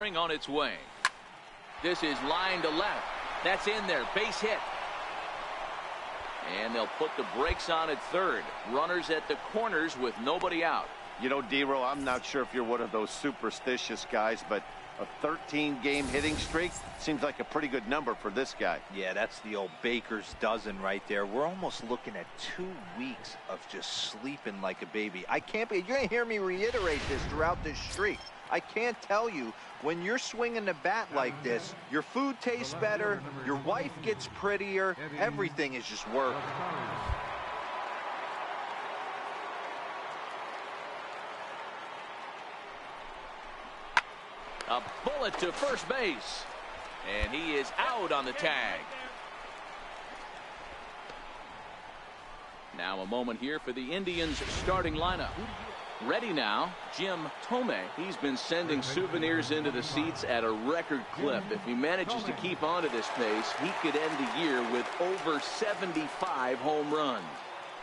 On its way. This is line to left. That's in there. Base hit. And they'll put the brakes on at third. Runners at the corners with nobody out. You know, D-Row, I'm not sure if you're one of those superstitious guys, but a 13-game hitting streak seems like a pretty good number for this guy. Yeah, that's the old baker's dozen right there. We're almost looking at 2 weeks of just sleeping like a baby. I can't be. You're going to hear me reiterate this throughout this streak. I can't tell you, when you're swinging the bat like this, your food tastes better, your wife gets prettier, everything is just working. A bullet to first base. And he is out on the tag. Now a moment here for the Indians' starting lineup. Ready now, Thome. He's been sending souvenirs into the seats at a record clip. If he manages to keep on to this pace, he could end the year with over 75 home runs.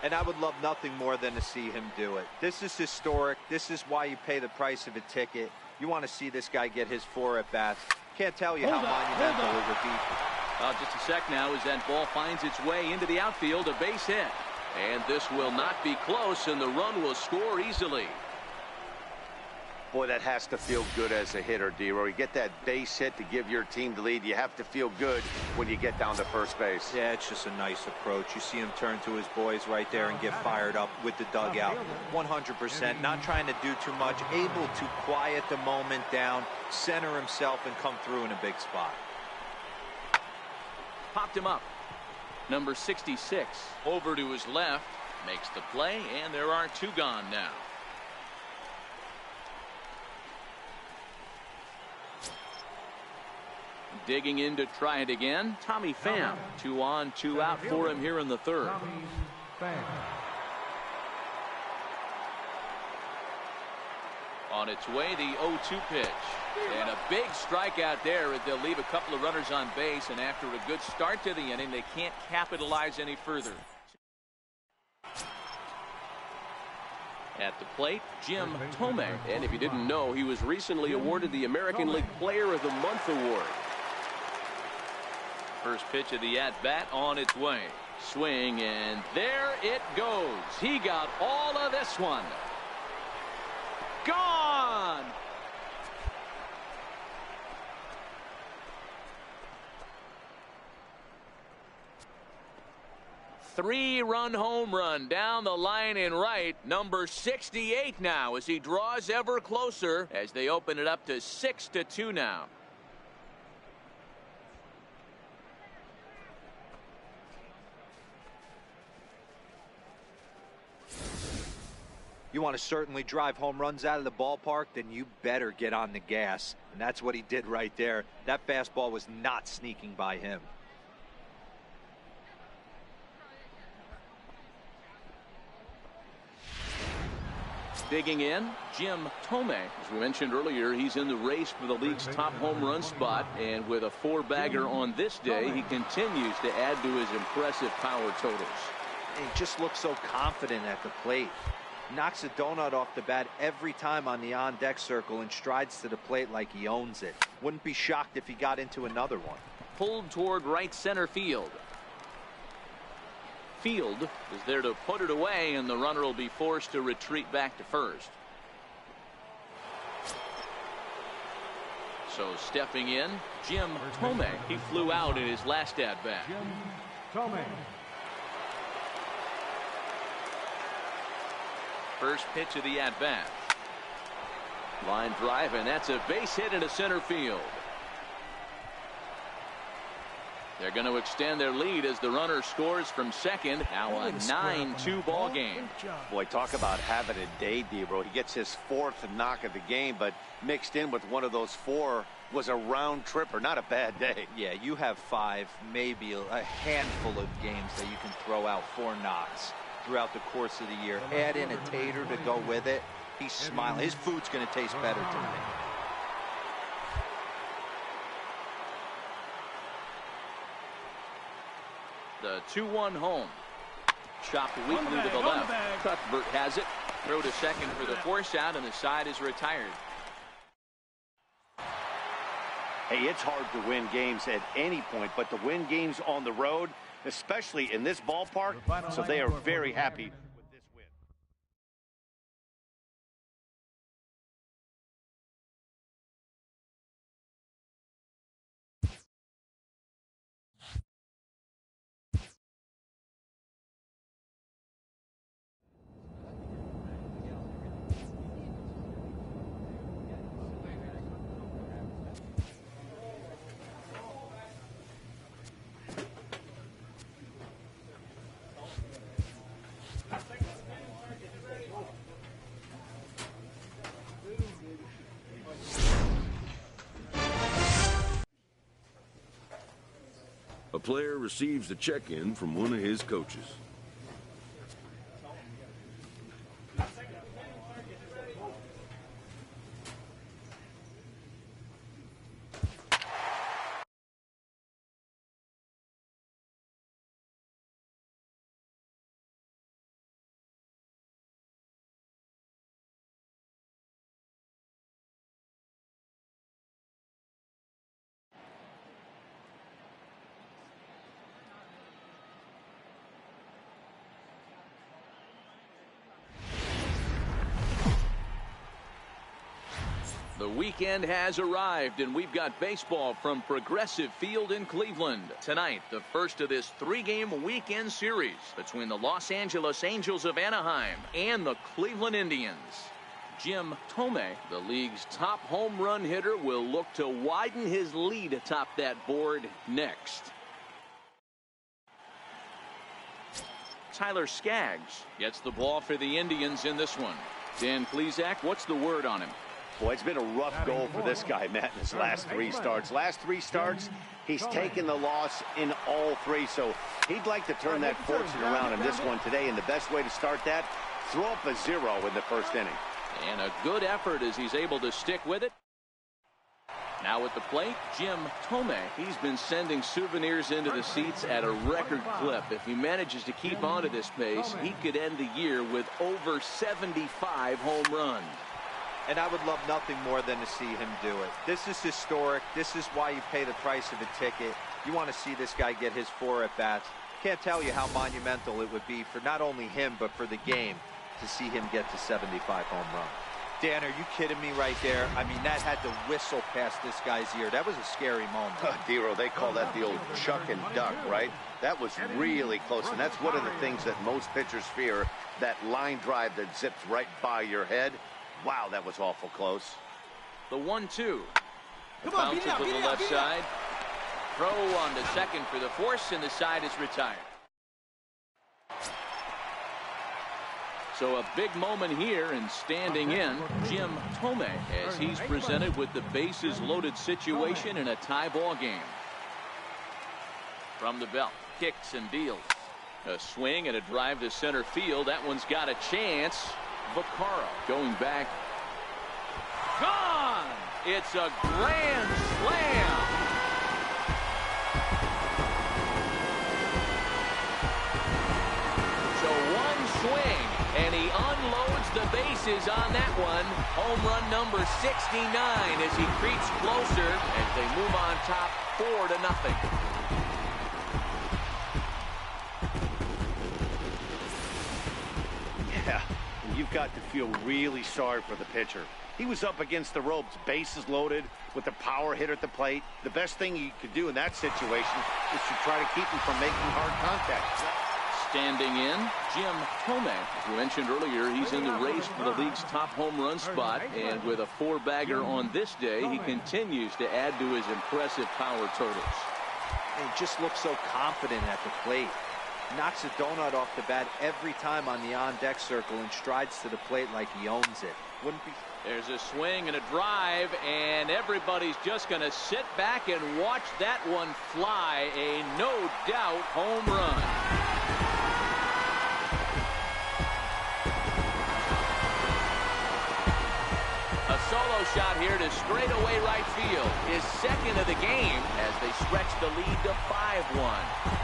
And I would love nothing more than to see him do it. This is historic. This is why you pay the price of a ticket. You want to see this guy get his 4 at-bats. Can't tell you how monumental it would be. Just a sec now as that ball finds its way into the outfield, a base hit. And this will not be close, and the run will score easily. Boy, that has to feel good as a hitter, D-Row. You get that base hit to give your team the lead. You have to feel good when you get down to first base. Yeah, it's just a nice approach. You see him turn to his boys right there and get fired up with the dugout. 100%, not trying to do too much, able to quiet the moment down, center himself, and come through in a big spot. Popped him up. Number 66 over to his left, makes the play, and there are 2 gone now. Digging in to try it again, Thome. 2 on, 2 out for him here in the third. On its way, the 0-2 pitch. And a big strikeout there as they'll leave a couple of runners on base, and after a good start to the inning, they can't capitalize any further. At the plate, Thome. And if you didn't know, he was recently awarded the American League Player of the Month award. First pitch of the at-bat on its way. Swing, and there it goes. He got all of this one. Gone! Three-run home run down the line in right. Number 68 now as he draws ever closer as they open it up to 6-2 now. You want to certainly drive home runs out of the ballpark, then you better get on the gas. And that's what he did right there. That fastball was not sneaking by him. Digging in, Thome. As we mentioned earlier, he's in the race for the league's top home run spot. And with a 4-bagger on this day, he continues to add to his impressive power totals. He just looks so confident at the plate. Knocks a donut off the bat every time on the on-deck circle and strides to the plate like he owns it. Wouldn't be shocked if he got into another one. Pulled toward right center field. Field is there to put it away, and the runner will be forced to retreat back to first. So stepping in, Thome. He flew out in his last at-bat. Thome. First pitch of the at-bat. Line drive, and that's a base hit into center field. They're going to extend their lead as the runner scores from second. Now a 9-2 ball game. Boy, talk about having a day, D-Row. He gets his 4th knock of the game, but mixed in with one of those 4 was a round tripper. Not a bad day. Yeah, you have 5, maybe a handful of games that you can throw out 4 knocks throughout the course of the year. Add in a tater to go with it. He's smiling. His food's going to taste better tonight. The 2-1 home. Chopped weakly to the left. Cuthbert has it. Throw to second for the force out, and the side is retired. Hey, it's hard to win games at any point, but to win games on the road, especially in this ballpark, so they are very happy with this win. A player receives a check-in from one of his coaches. The weekend has arrived, and we've got baseball from Progressive Field in Cleveland. Tonight, the first of this three-game weekend series between the Los Angeles Angels of Anaheim and the Cleveland Indians. Jim Thome, the league's top home run hitter, will look to widen his lead atop that board next. Tyler Skaggs gets the ball for the Indians in this one. Dan Plesac, what's the word on him? Boy, it's been a rough goal for this guy, Matt, in his last three starts. Last three starts, he's taken the loss in all three, so he'd like to turn that fortune around in this one today, and the best way to start that, throw up a 0 in the first inning. And a good effort as he's able to stick with it. Now at the plate, Jim Thome. He's been sending souvenirs into the seats at a record clip. If he manages to keep on to this pace, he could end the year with over 75 home runs. And I would love nothing more than to see him do it. This is historic. This is why you pay the price of a ticket. You want to see this guy get his 4 at-bats. Can't tell you how monumental it would be for not only him, but for the game to see him get to 75 home runs. Dan, are you kidding me right there? I mean, that had to whistle past this guy's ear. That was a scary moment. Dero, they call that the old chuck and duck, right? That was really close, and that's one of the things that most pitchers fear, that line drive that zips right by your head. Wow, that was awful close. The 1-2. Bounce it to the left side. Throw on the second for the force, and the side is retired. So a big moment here, and standing in, Jim Thome, as he's presented with the bases loaded situation in a tie ball game. From the belt, kicks and deals. A swing and a drive to center field. That one's got a chance. Vaccaro going back. Gone! It's a grand slam. So one swing, and he unloads the bases on that one. Home run number 69 as he creeps closer as they move on top 4-0. You've got to feel really sorry for the pitcher. He was up against the ropes, bases loaded, with a power hitter at the plate. The best thing you could do in that situation is to try to keep him from making hard contact. Standing in, Jim Thome. As we mentioned earlier, he's in the race for the league's top home run spot, and with a 4-bagger on this day, he continues to add to his impressive power totals. He just looks so confident at the plate. Knocks a donut off the bat every time on the on-deck circle and strides to the plate like he owns it. Wouldn't be. There's a swing and a drive, and everybody's just going to sit back and watch that one fly. A no-doubt home run. A solo shot here to straightaway right field. His second of the game as they stretch the lead to 5-1.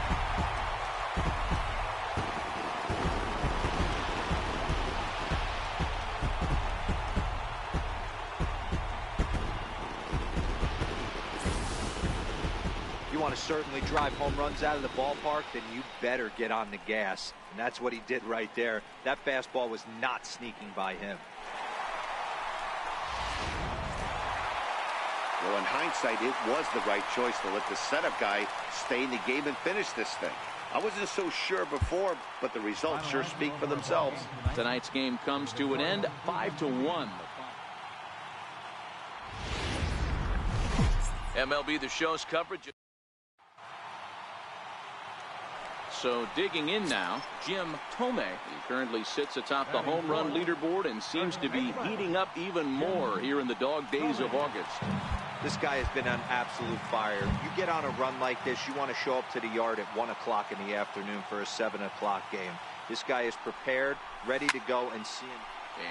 want to certainly drive home runs out of the ballpark, then you better get on the gas. And that's what he did right there. That fastball was not sneaking by him. Well, in hindsight, it was the right choice to let the setup guy stay in the game and finish this thing. I wasn't so sure before, but the results sure speak for themselves. Tonight's game comes to an end, 5-1. MLB The Show's coverage. So digging in now, Jim Thome. He currently sits atop the home run leaderboard and seems to be heating up even more here in the dog days of August. This guy has been on absolute fire. You get on a run like this, you want to show up to the yard at 1 o'clock in the afternoon for a 7 o'clock game. This guy is prepared, ready to go, and seeing.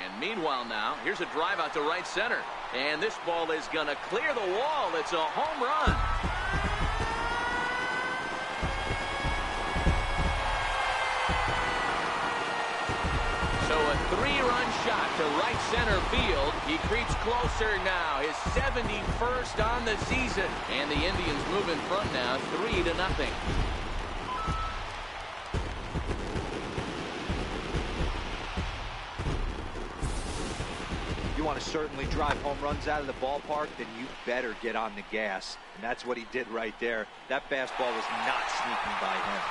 And meanwhile now, here's a drive out to right center. And this ball is going to clear the wall. It's a home run. So a 3-run shot to right center field. He creeps closer now. His 71st on the season. And the Indians move in front now, 3-0. You want to certainly drive home runs out of the ballpark, then you better get on the gas. And that's what he did right there. That fastball was not sneaking by him.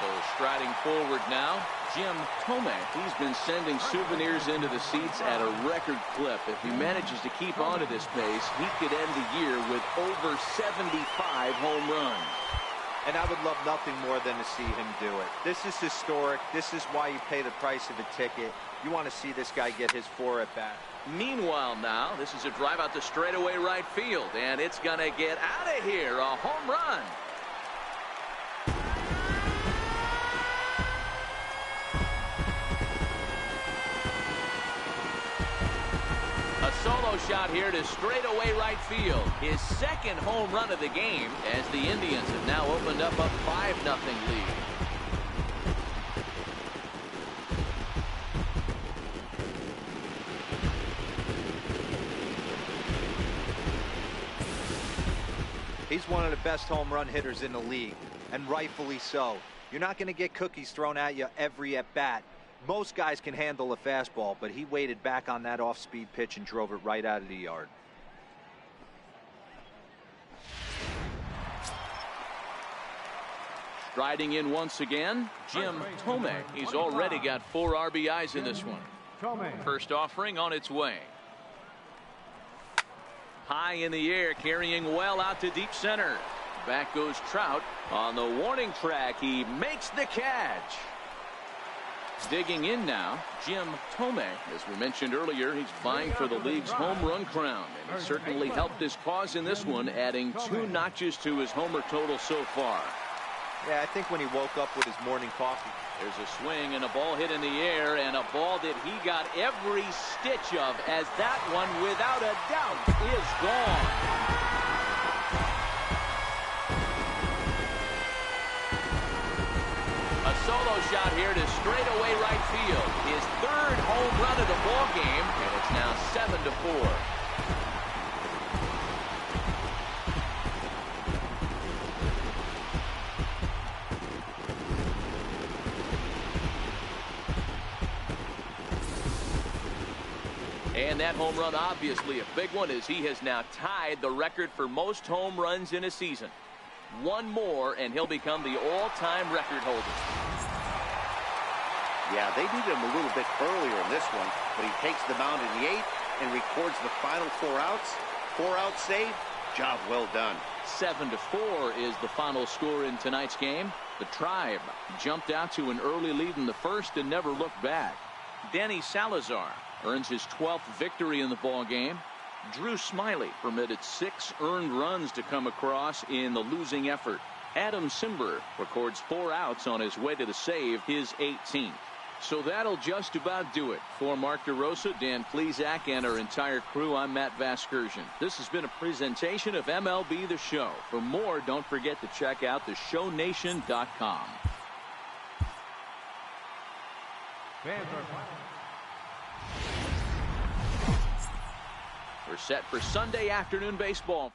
So striding forward now, Jim Thome. He's been sending souvenirs into the seats at a record clip. If he manages to keep on at this pace, he could end the year with over 75 home runs. And I would love nothing more than to see him do it. This is historic. This is why you pay the price of a ticket. You want to see this guy get his 4 at bat. Meanwhile now, this is a drive out to straightaway right field, and it's going to get out of here. A home run. A solo shot here to straightaway right field. His second home run of the game as the Indians have now opened up a 5-0 lead. He's one of the best home run hitters in the league, and rightfully so. You're not going to get cookies thrown at you every at-bat. Most guys can handle a fastball, but he waited back on that off-speed pitch and drove it right out of the yard. Striding in once again, Jim Thome. He's already got 4 RBIs in this one. First offering on its way. High in the air, carrying well out to deep center. Back goes Trout. On the warning track, he makes the catch. Digging in now, Jim Thome. As we mentioned earlier, he's vying for the league's home run crown, and he certainly helped his cause in this one, adding 2 notches to his homer total so far. Yeah, I think when he woke up with his morning coffee. There's a swing and a ball hit in the air, and a ball that he got every stitch of, as that one, without a doubt, is gone. A solo shot here to straightaway right field. His 3rd home run of the ball game, and it's now 7-4. And that home run, obviously a big one, as he has now tied the record for most home runs in a season. 1 more, and he'll become the all-time record holder. Yeah, they needed him a little bit earlier in this one, but he takes the mound in the 8th and records the final 4 outs. 4-out save. Job well done. 7-4 is the final score in tonight's game. The Tribe jumped out to an early lead in the first and never looked back. Danny Salazar earns his 12th victory in the ball game. Drew Smiley permitted 6 earned runs to come across in the losing effort. Adam Simber records 4 outs on his way to the save, his 18th. So that'll just about do it. For Mark DeRosa, Dan Plesac, and our entire crew, I'm Matt Vasgersian. This has been a presentation of MLB The Show. For more, don't forget to check out theshownation.com. We're set for Sunday afternoon baseball.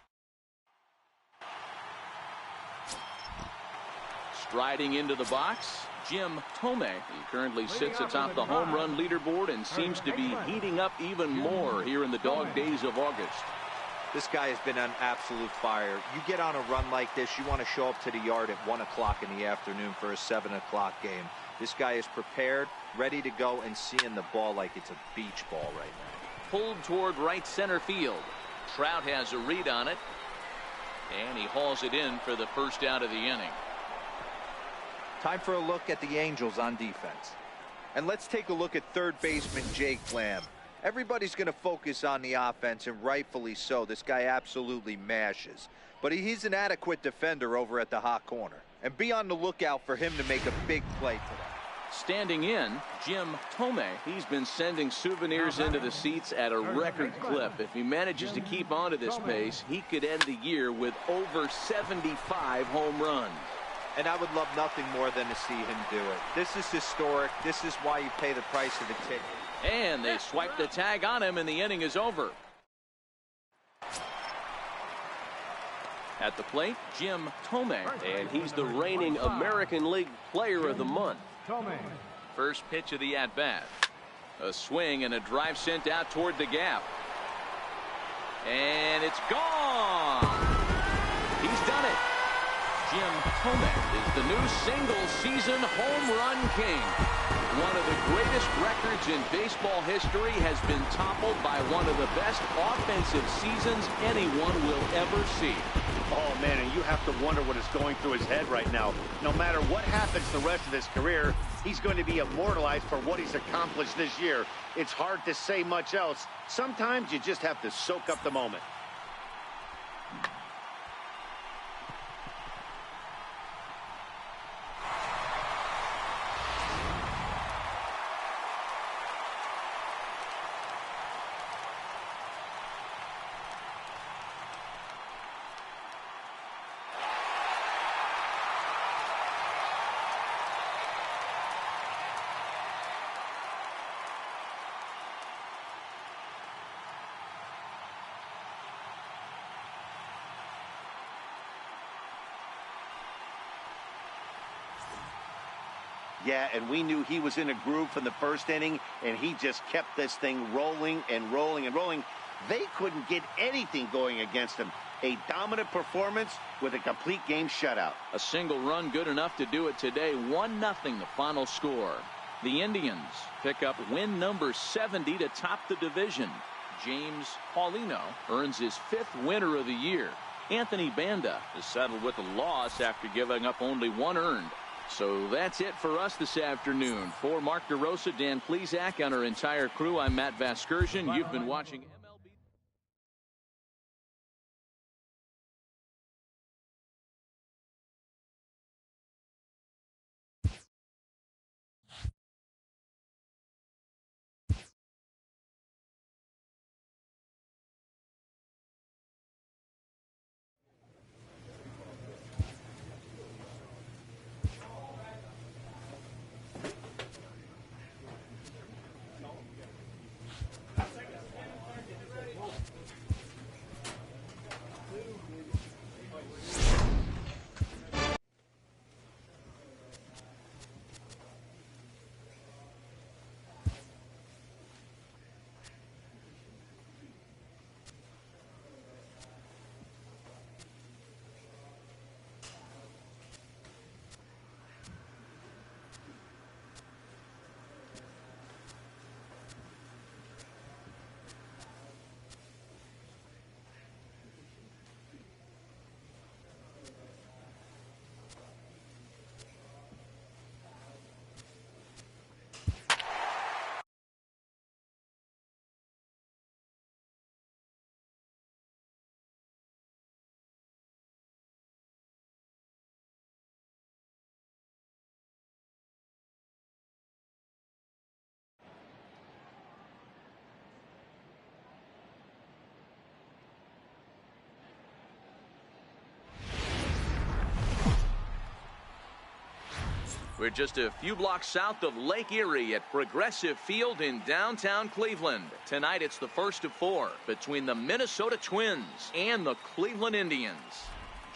Striding into the box, Jim Thome. He currently sits atop the home run leaderboard and seems to be heating up even more here in the dog days of August. This guy has been on absolute fire. You get on a run like this, you want to show up to the yard at 1 o'clock in the afternoon for a 7 o'clock game. This guy is prepared, ready to go, and seeing the ball like it's a beach ball right now. Pulled toward right center field. Trout has a read on it, and he hauls it in for the first out of the inning. Time for a look at the Angels on defense. And let's take a look at third baseman Jake Lamb. Everybody's going to focus on the offense, and rightfully so. This guy absolutely mashes. But he's an adequate defender over at the hot corner. And be on the lookout for him to make a big play today. Standing in, Jim Thome. He's been sending souvenirs into the seats at a record clip. If he manages to keep on to this pace, he could end the year with over 75 home runs. And I would love nothing more than to see him do it. This is historic. This is why you pay the price of the ticket. And they swipe the tag on him, and the inning is over. At the plate, Jim Thome, and he's the reigning American League Player of the Month. First pitch of the at-bat. A swing and a drive sent out toward the gap. And it's gone. He's done it. Jim Thome is the new single-season home run king. One of the greatest records in baseball history has been toppled by one of the best offensive seasons anyone will ever see. Oh, man, and you have to wonder what is going through his head right now. No matter what happens the rest of his career, he's going to be immortalized for what he's accomplished this year. It's hard to say much else. Sometimes you just have to soak up the moment. Yeah, and we knew he was in a groove from the first inning, and he just kept this thing rolling and rolling and rolling. They couldn't get anything going against him. A dominant performance with a complete game shutout. A single run good enough to do it today. 1-0 the final score. The Indians pick up win number 70 to top the division. James Paulino earns his 5th winner of the year. Anthony Banda is settled with a loss after giving up only 1 earned. So that's it for us this afternoon. For Mark DeRosa, Dan Plesac, and our entire crew, I'm Matt Vasgersian. You've been watching MLB. We're just a few blocks south of Lake Erie at Progressive Field in downtown Cleveland. Tonight it's the first of 4 between the Minnesota Twins and the Cleveland Indians.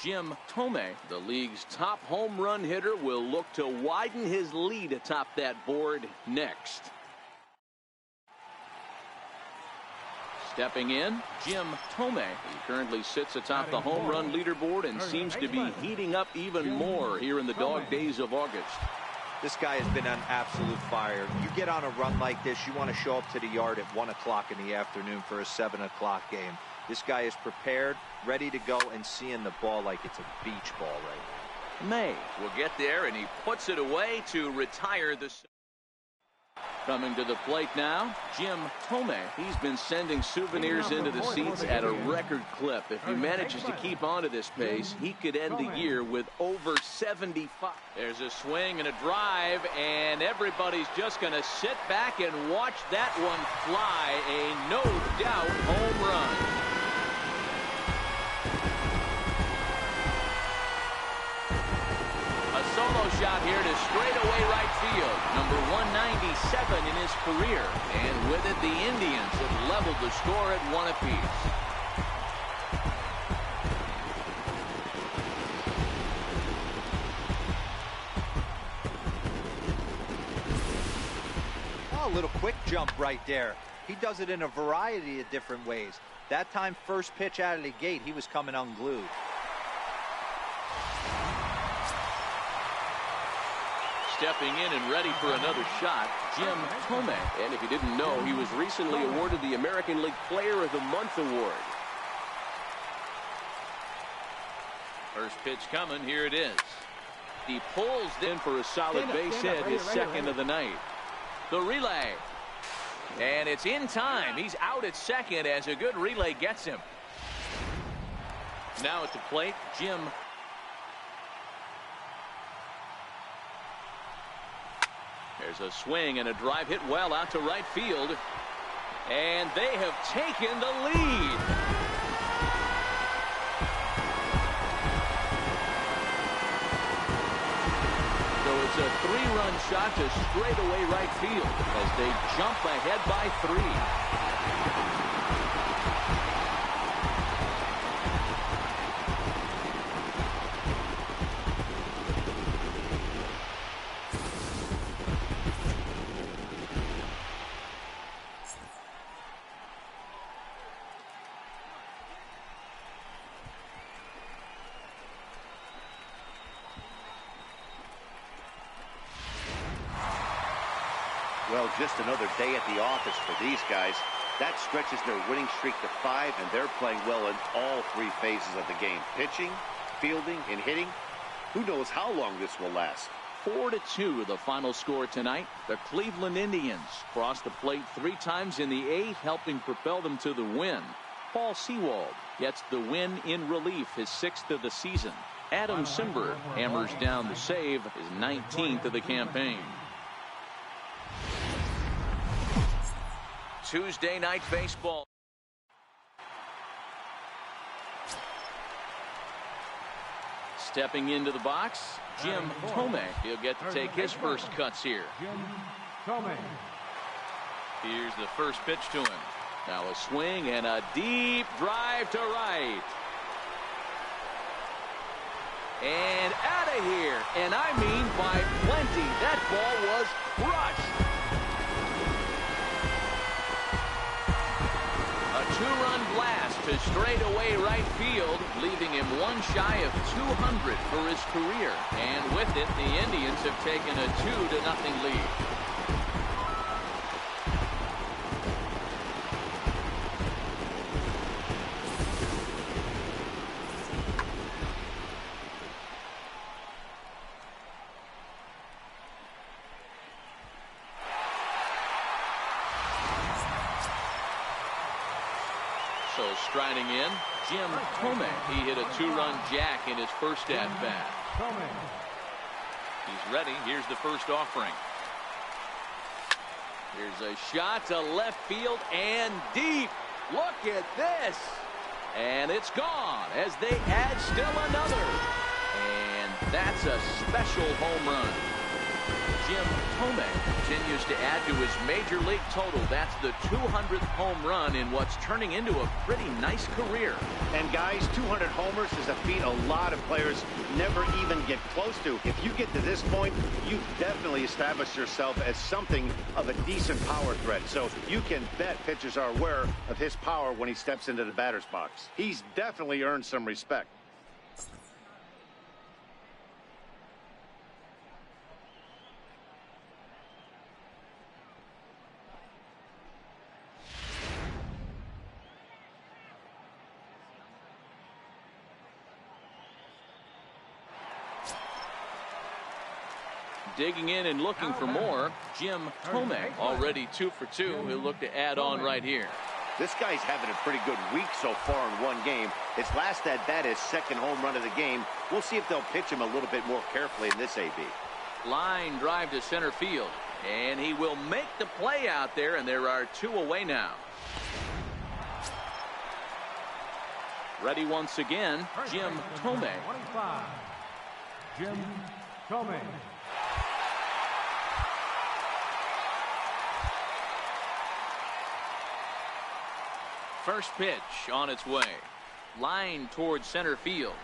Jim Thome, the league's top home run hitter, will look to widen his lead atop that board next. Stepping in, Jim Thome. He currently sits atop the home run leaderboard and seems to be heating up even more here in the dog days of August. This guy has been on absolute fire. You get on a run like this, you want to show up to the yard at 1 o'clock in the afternoon for a 7 o'clock game. This guy is prepared, ready to go, and seeing the ball like it's a beach ball right now. May will get there, and he puts it away to retire the... Coming to the plate now, Jim Thome. He's been sending souvenirs into the seats at a record clip. If he manages to keep on to this pace, he could end the year with over 75. There's a swing and a drive, and everybody's just going to sit back and watch that one fly. A no-doubt home run. Solo shot here to straightaway right field. Number 197 in his career. And with it, the Indians have leveled the score at 1 apiece. Oh, a little quick jump right there. He does it in a variety of different ways. That time, first pitch out of the gate, he was coming unglued. Stepping in and ready for another shot, Jim Thome. And if you didn't know, he was recently awarded the American League Player of the Month award. First pitch coming, here it is. He pulls in for a solid base hit, his second of the night. The relay. And it's in time. He's out at second as a good relay gets him. Now at the plate, Jim. There's a swing and a drive hit well out to right field. And they have taken the lead. So it's a 3-run shot to straightaway right field as they jump ahead by 3. Well, just another day at the office for these guys. That stretches their winning streak to 5, and they're playing well in all 3 phases of the game. Pitching, fielding, and hitting. Who knows how long this will last. 4-2 the final score tonight. The Cleveland Indians crossed the plate 3 times in the 8th, helping propel them to the win. Paul Sewald gets the win in relief, his 6th of the season. Adam Simber hammers down the save, his 19th of the campaign. Tuesday night baseball. Stepping into the box, Jim Thome. He'll get to take his first cuts here. Here's the first pitch to him. Now a swing and a deep drive to right. And out of here. And I mean by plenty. That ball was crushed. A 2-run blast to straightaway right field, leaving him 1 shy of 200 for his career. And with it, the Indians have taken a 2-0 lead. So striding in, Jim Thome. He hit a 2-run jack in his first at-bat. He's ready. Here's the first offering. Here's a shot to left field and deep. Look at this. And it's gone as they add still another. And that's a special home run. Jim Thome continues to add to his major league total. That's the 200th home run in what's turning into a pretty nice career. And guys, 200 homers is a feat a lot of players never even get close to. If you get to this point, you've definitely established yourself as something of a decent power threat. So you can bet pitchers are aware of his power when he steps into the batter's box. He's definitely earned some respect. Digging in and looking for more, Jim Thome, already 2 for 2. He'll look to add on right here. This guy's having a pretty good week so far in one game. His last at bat, his second home run of the game. We'll see if they'll pitch him a little bit more carefully in this AB. Line drive to center field, and he will make the play out there, and there are 2 away now. Ready once again, Jim Thome. Jim Thome. First pitch on its way. Line towards center field.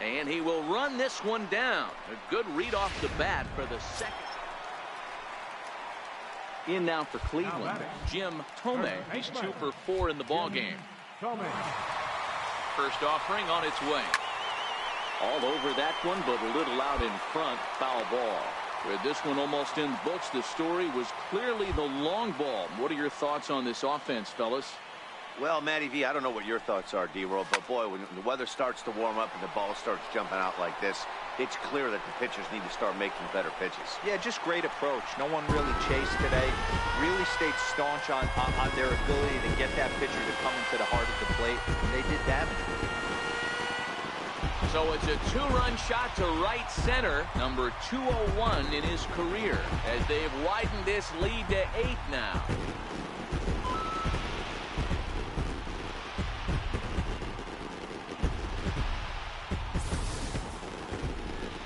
And he will run this one down. A good read off the bat for the second. In now for Cleveland, Jim Thome. He's 2 for 4 in the ballgame. First offering on its way. All over that one, but a little out in front. Foul ball. With this one almost in the books, the story was clearly the long ball. What are your thoughts on this offense, fellas? Well, Matty V, I don't know what your thoughts are, D-Roll, but boy, when the weather starts to warm up and the ball starts jumping out like this, it's clear that the pitchers need to start making better pitches. Yeah, just great approach. No one really chased today. Really stayed staunch on their ability to get that pitcher to come into the heart of the plate, and they did damage. So it's a 2-run shot to right center, number 201 in his career, as they've widened this lead to 8 now.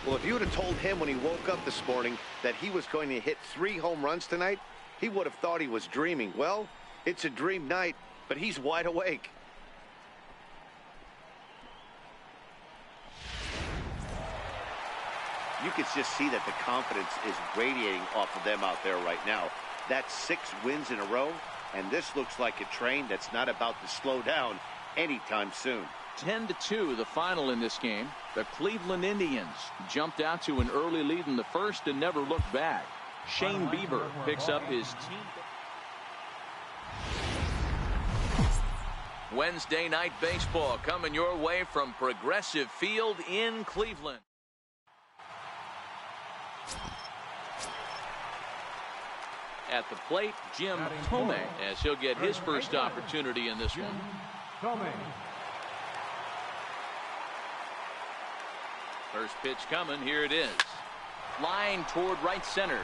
Well, if you would have told him when he woke up this morning that he was going to hit 3 home runs tonight, he would have thought he was dreaming. Well, it's a dream night, but he's wide awake. You can just see that the confidence is radiating off of them out there right now. That's 6 wins in a row, and this looks like a train that's not about to slow down anytime soon. 10-2 the final in this game. The Cleveland Indians jumped out to an early lead in the first and never looked back. Shane Bieber picks up his team. Wednesday night baseball coming your way from Progressive Field in Cleveland. At the plate, Jim Thome, as he'll get his first opportunity in this one. First pitch coming. Here it is. Line toward right center.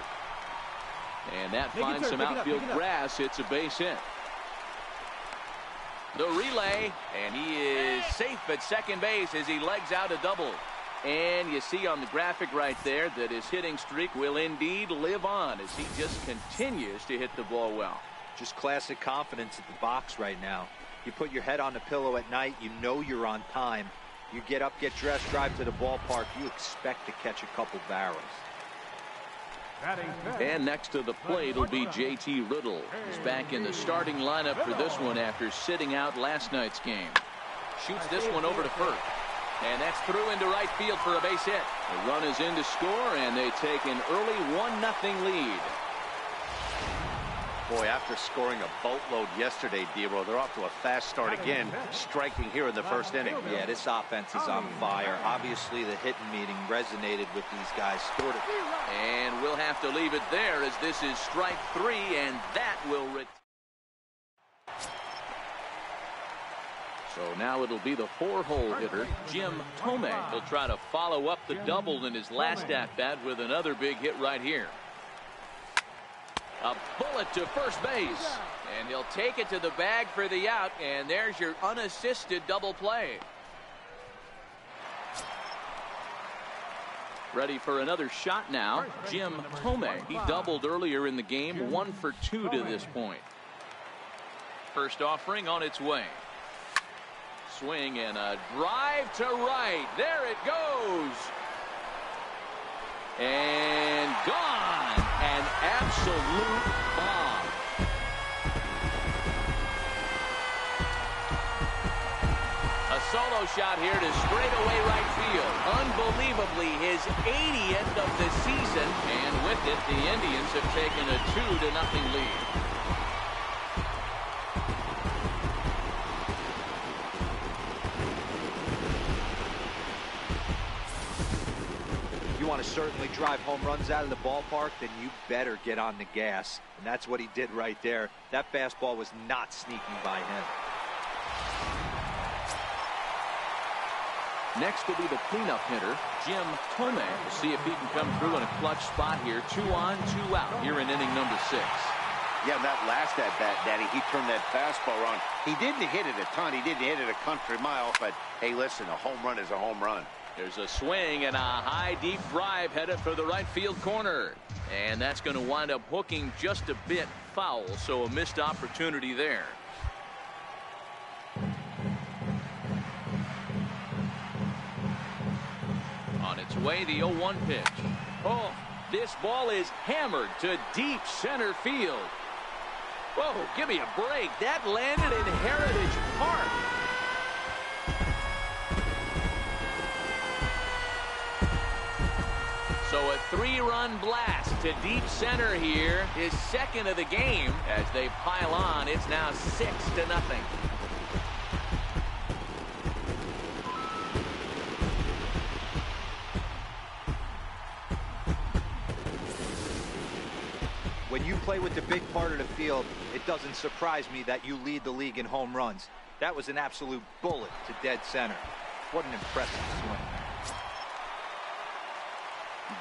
And that finds some outfield grass. It's a base hit. The relay, and he is safe at second base as he legs out a double. And you see on the graphic right there that his hitting streak will indeed live on as he just continues to hit the ball well. Just classic confidence at the box right now. You put your head on the pillow at night, you know you're on time. You get up, get dressed, drive to the ballpark, you expect to catch a couple barrels. And next to the plate will be JT Riddle. He's back in the starting lineup for this one after sitting out last night's game. Shoots this one over to first. And that's through into right field for a base hit. The run is in to score, and they take an early 1-0 lead. Boy, after scoring a boatload yesterday, D-Roll, they're off to a fast start again, striking here in the first inning. Yeah, this offense is on fire. Obviously, the hitting meeting resonated with these guys. And we'll have to leave it there as this is strike 3, and that will So now it'll be the 4-hole hitter, Jim Thome. He'll try to follow up the double in his last at-bat with another big hit right here. A bullet to first base. And he'll take it to the bag for the out, and there's your unassisted double play. Ready for another shot now. Jim Thome. He doubled earlier in the game. 1 for 2 to this point. First offering on its way. Swing and a drive to right. There it goes. And gone. An absolute bomb. A solo shot here to straightaway right field. Unbelievably, his 80th of the season. And with it, the Indians have taken a 2-0 lead. You want to certainly drive home runs out of the ballpark, then you better get on the gas. And that's what he did right there. That fastball was not sneaking by him. Next will be the cleanup hitter, Jim Thome. We'll see if he can come through in a clutch spot here. 2 on, 2 out here in inning number 6. Yeah, that last at-bat, Daddy, he turned that fastball around. He didn't hit it a ton. He didn't hit it a country mile. But, hey, listen, a home run is a home run. There's a swing and a high, deep drive headed for the right field corner. And that's going to wind up hooking just a bit foul, so a missed opportunity there. On its way, the 0-1 pitch. Oh, this ball is hammered to deep center field. Whoa, give me a break. That landed in Heritage Park. So a 3-run blast to deep center here. His second of the game. As they pile on, it's now 6-0. When you play with the big part of the field, it doesn't surprise me that you lead the league in home runs. That was an absolute bullet to dead center. What an impressive swing.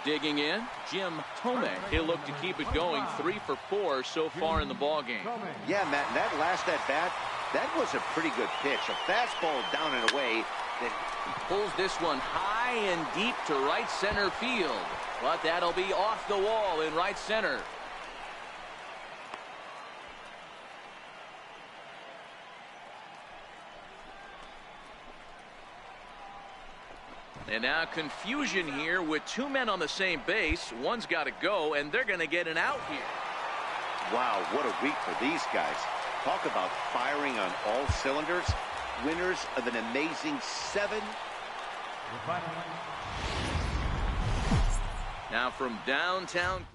Digging in, Jim Thome. He'll look to keep it going. 3 for 4 so far in the ballgame. Yeah, Matt, and that last at-bat, that was a pretty good pitch. A fastball down and away. He pulls this one high and deep to right center field. But that'll be off the wall in right center. And now confusion here with 2 men on the same base. One's got to go, and they're going to get an out here. Wow, what a week for these guys. Talk about firing on all cylinders. Winners of an amazing 7. Now from downtown.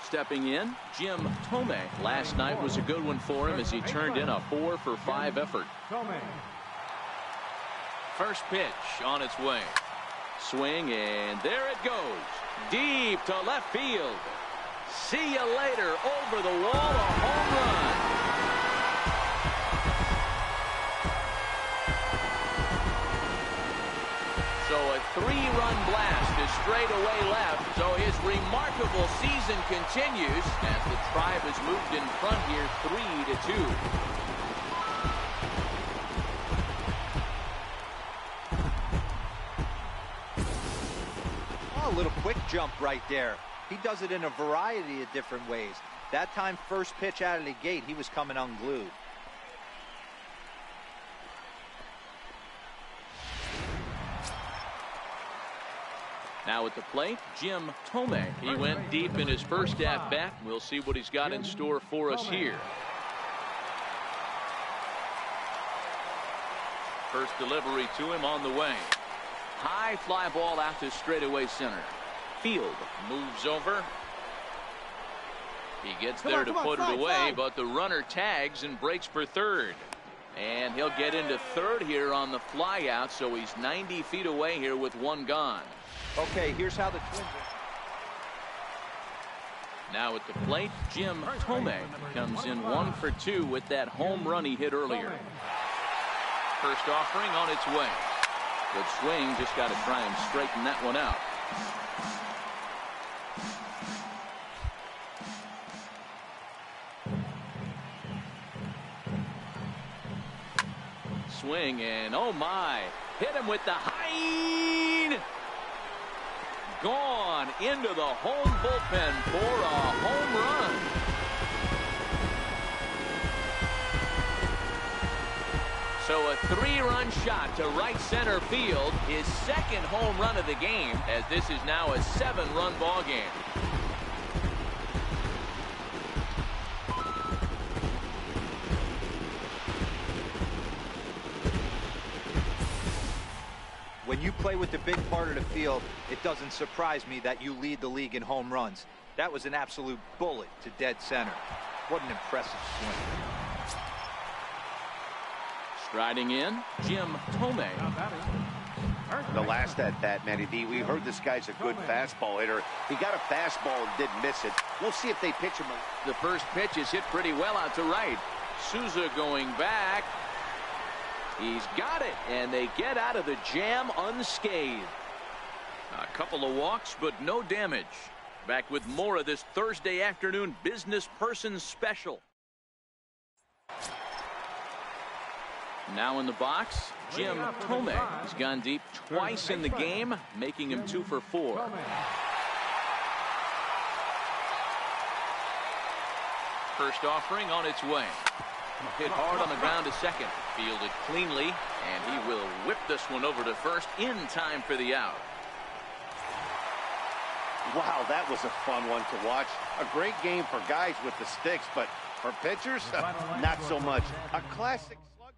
Stepping in, Jim Thome. Last night was a good one for him as he turned in a 4 for 5 effort. First pitch on its way. Swing, and there it goes. Deep to left field. See you later. Over the wall, a home run. So a 3-run blast is straight away left. So his remarkable season continues as the Tribe has moved in front here 3-2. Oh, a little quick jump right there. He does it in a variety of different ways. That time, first pitch out of the gate, he was coming unglued. Now at the plate, Jim Thome. He went deep in his first at-bat. We'll see what he's got in store for us here. First delivery to him on the way. High fly ball out to straightaway center. Field moves over. He gets there to put it away, but the runner tags and breaks for third. And he'll get into third here on the fly out, so he's 90 feet away here with 1 gone. Okay, here's how the Twins are. Now at the plate, Jim Thome comes in 1 for 2 with that home run he hit earlier. First offering on its way. Good swing, just got to try and straighten that one out. swing, and oh my, hit him with the high. Gone into the home bullpen for a home run. So a 3-run shot to right center field, his second home run of the game, as this is now a 7-run ball game. When you play with the big part of the field, it doesn't surprise me that you lead the league in home runs. That was an absolute bullet to dead center. What an impressive swing. Striding in, Jim Thome. The last at-bat, Matty D, we heard this guy's a good fastball hitter. He got a fastball and didn't miss it. We'll see if they pitch him. The first pitch is hit pretty well out to right. Souza going back. He's got it, and they get out of the jam unscathed. A couple of walks, but no damage. Back with more of this Thursday afternoon business person special. Now in the box, Jim Thome. He's gone deep twice in the game, making him 2 for 4. First offering on its way. Hit hard on the ground to second. Fielded cleanly, and he will whip this one over to first in time for the out. Wow, that was a fun one to watch. A great game for guys with the sticks, but for pitchers, not so much. A classic slugfest.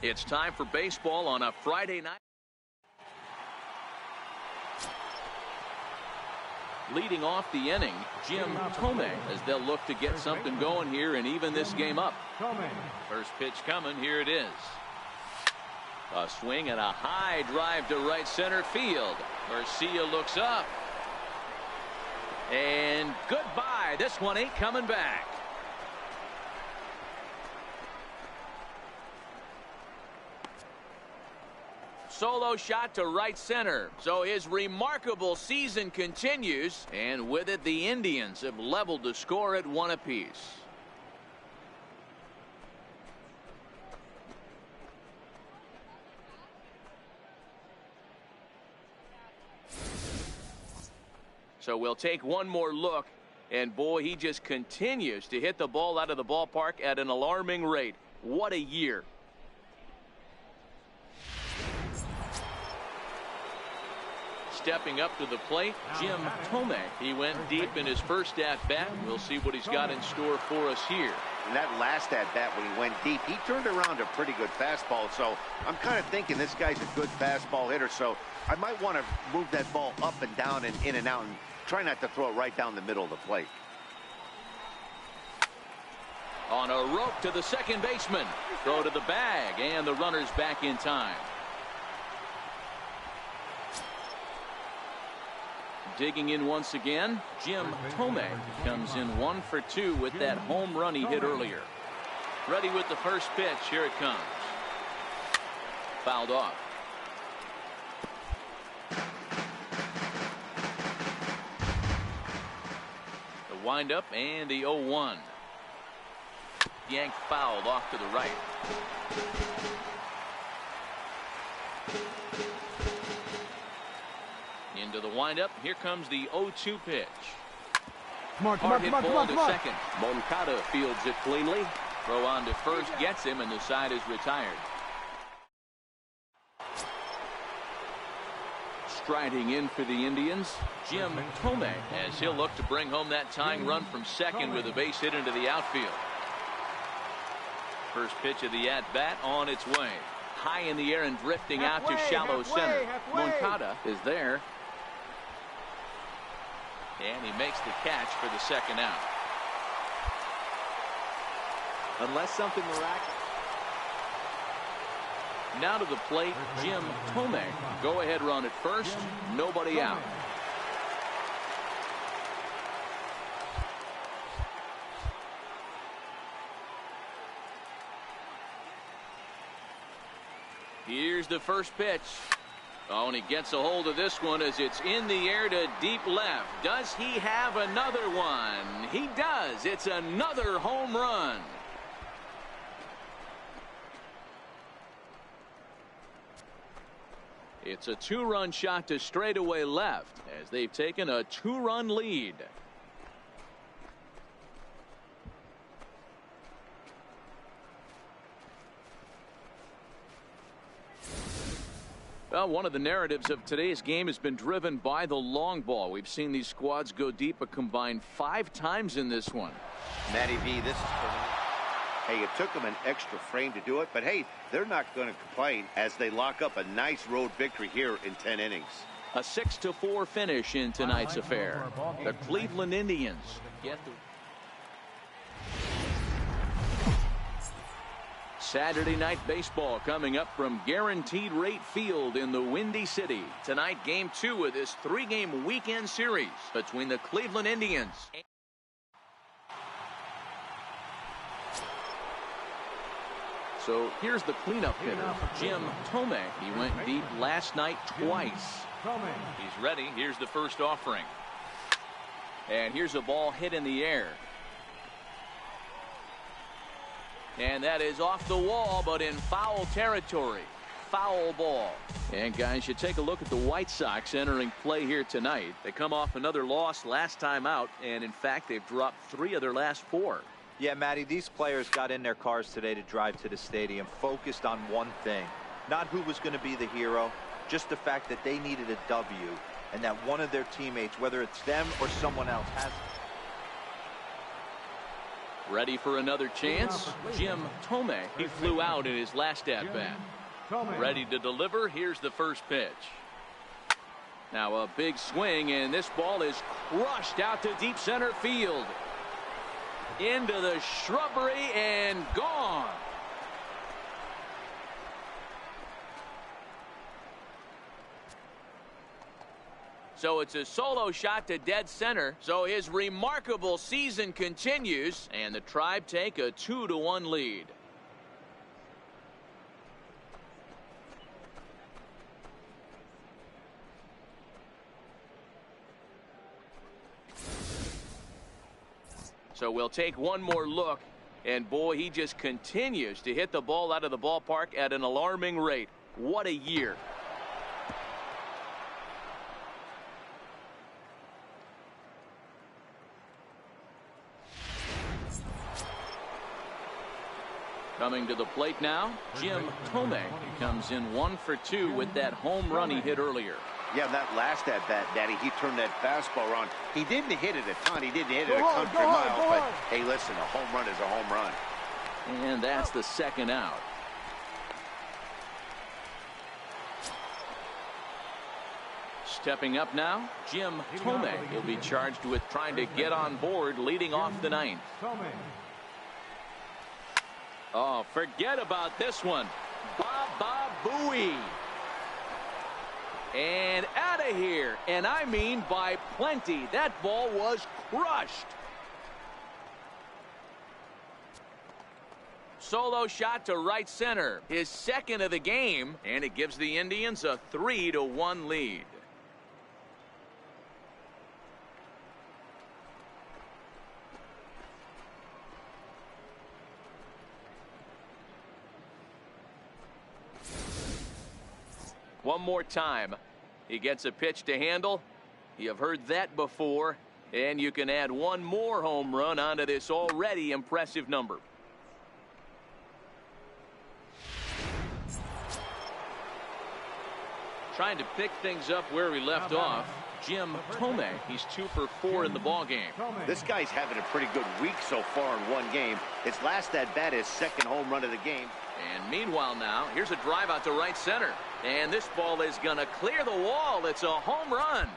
It's time for baseball on a Friday night. Leading off the inning, Jim Thome, as they'll look to get something going here and even this game up. First pitch coming, here it is. A swing and a high drive to right center field. Garcia looks up. And goodbye. This one ain't coming back. Solo shot to right center. So his remarkable season continues, and with it the Indians have leveled the score at 1 apiece. So we'll take one more look, and boy, he just continues to hit the ball out of the ballpark at an alarming rate. What a year. Stepping up to the plate, Jim Thome. He went deep in his first at-bat. We'll see what he's got in store for us here. And that last at-bat when he went deep, he turned around a pretty good fastball. So I'm kind of thinking this guy's a good fastball hitter. So I might want to move that ball up and down and in and out and try not to throw it right down the middle of the plate. On a rope to the second baseman. Throw to the bag, and the runner's back in time. Digging in once again, Jim Thome comes in 1 for 2 with that home run he hit earlier. Ready with the first pitch. Here it comes. Fouled off. The windup and the 0-1. Yanked fouled off to the right. Into the windup. Here comes the 0-2 pitch. Hard hit ball to second. Moncada fields it cleanly. Throw on to first gets him, and the side is retired. Striding in for the Indians, Jim Thome, as he'll look to bring home that tying run from second with a base hit into the outfield. First pitch of the at-bat on its way. High in the air and drifting out to shallow center. Moncada is there. And he makes the catch for the second out. Unless something miraculous. Now to the plate, Jim Thome. Go ahead run at first. Nobody out. Here's the first pitch. Oh, and he gets a hold of this one as it's in the air to deep left. Does he have another one? He does. It's another home run. It's a two-run shot to straightaway left as they've taken a two-run lead. Well, one of the narratives of today's game has been driven by the long ball. We've seen these squads go deep a combined 5 times in this one. Matty V, this is hey, it took them an extra frame to do it, but hey, they're not going to complain as they lock up a nice road victory here in 10 innings. A 6-4 finish in tonight's affair. The Cleveland Indians get the Saturday night baseball coming up from Guaranteed Rate Field in the Windy City. Tonight, game 2 of this 3-game weekend series between the Cleveland Indians. So here's the cleanup hitter, Jim Thome. He went deep last night twice. He's ready. Here's the first offering. And here's a ball hit in the air. And that is off the wall, but in foul territory. Foul ball. And guys, you take a look at the White Sox entering play here tonight. They come off another loss last time out, and in fact, they've dropped 3 of their last 4. Yeah, Matty, these players got in their cars today to drive to the stadium, focused on one thing. Not who was going to be the hero, just the fact that they needed a W, and that one of their teammates, whether it's them or someone else, has. Ready for another chance? Jim Thome. He flew out in his last at-bat. Ready to deliver. Here's the first pitch. Now a big swing, and this ball is crushed out to deep center field. Into the shrubbery and gone. So it's a solo shot to dead center. So his remarkable season continues, and the Tribe take a 2-1 lead. So we'll take one more look, and boy, he just continues to hit the ball out of the ballpark at an alarming rate. What a year. Coming to the plate now, Jim Thome. He comes in 1 for 2 with that home run he hit earlier. Yeah, that last at-bat, Daddy, he turned that fastball around. He didn't hit it a ton. He didn't hit it a country mile. But, hey, listen, a home run is a home run. And that's the second out. Stepping up now, Jim Thome. He'll be charged with trying to get on board leading off the 9th. Oh, forget about this one. Baba Booey. And out of here. And I mean by plenty. That ball was crushed. Solo shot to right center. His second of the game. And it gives the Indians a 3-1 lead. One more time. He gets a pitch to handle. You have heard that before. And you can add one more home run onto this already impressive number. Trying to pick things up where we left off. Jim Thome. He's 2 for 4 in the ball game. This guy's having a pretty good week so far in one game. His last at bat, his second home run of the game. And meanwhile now, here's a drive out to right center. And this ball is going to clear the wall. It's a home run.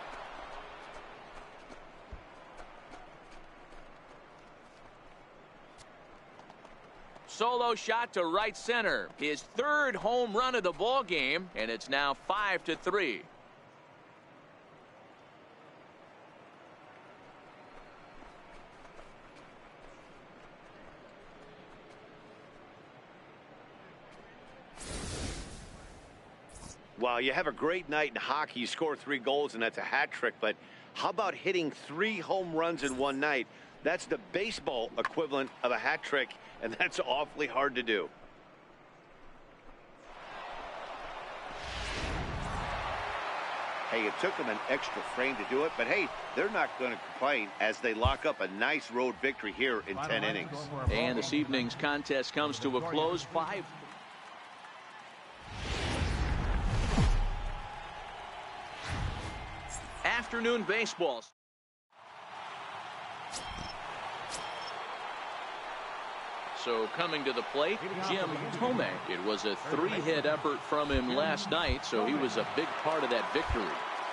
Solo shot to right center. His 3rd home run of the ball game, and it's now 5-3. Well, you have a great night in hockey. You score 3 goals, and that's a hat trick. But how about hitting 3 home runs in one night? That's the baseball equivalent of a hat trick, and that's awfully hard to do. Hey, it took them an extra frame to do it, but hey, they're not going to complain as they lock up a nice road victory here in 10 innings. And this evening's contest comes to a close. 5. Afternoon baseball. So coming to the plate, Jim Thome. It was a 3-hit effort from him last night, so he was a big part of that victory.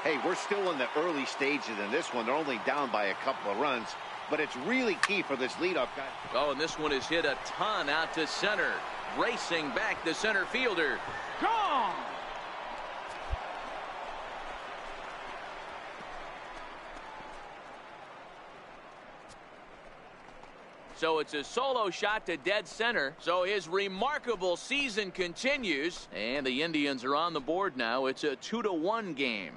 Hey, we're still in the early stages in this one. They're only down by a couple of runs, but it's really key for this leadoff guy. Oh, and this one is hit a ton out to center. Racing back the center fielder. Gone! So it's a solo shot to dead center. So his remarkable season continues. And the Indians are on the board now. It's a 2-1 game.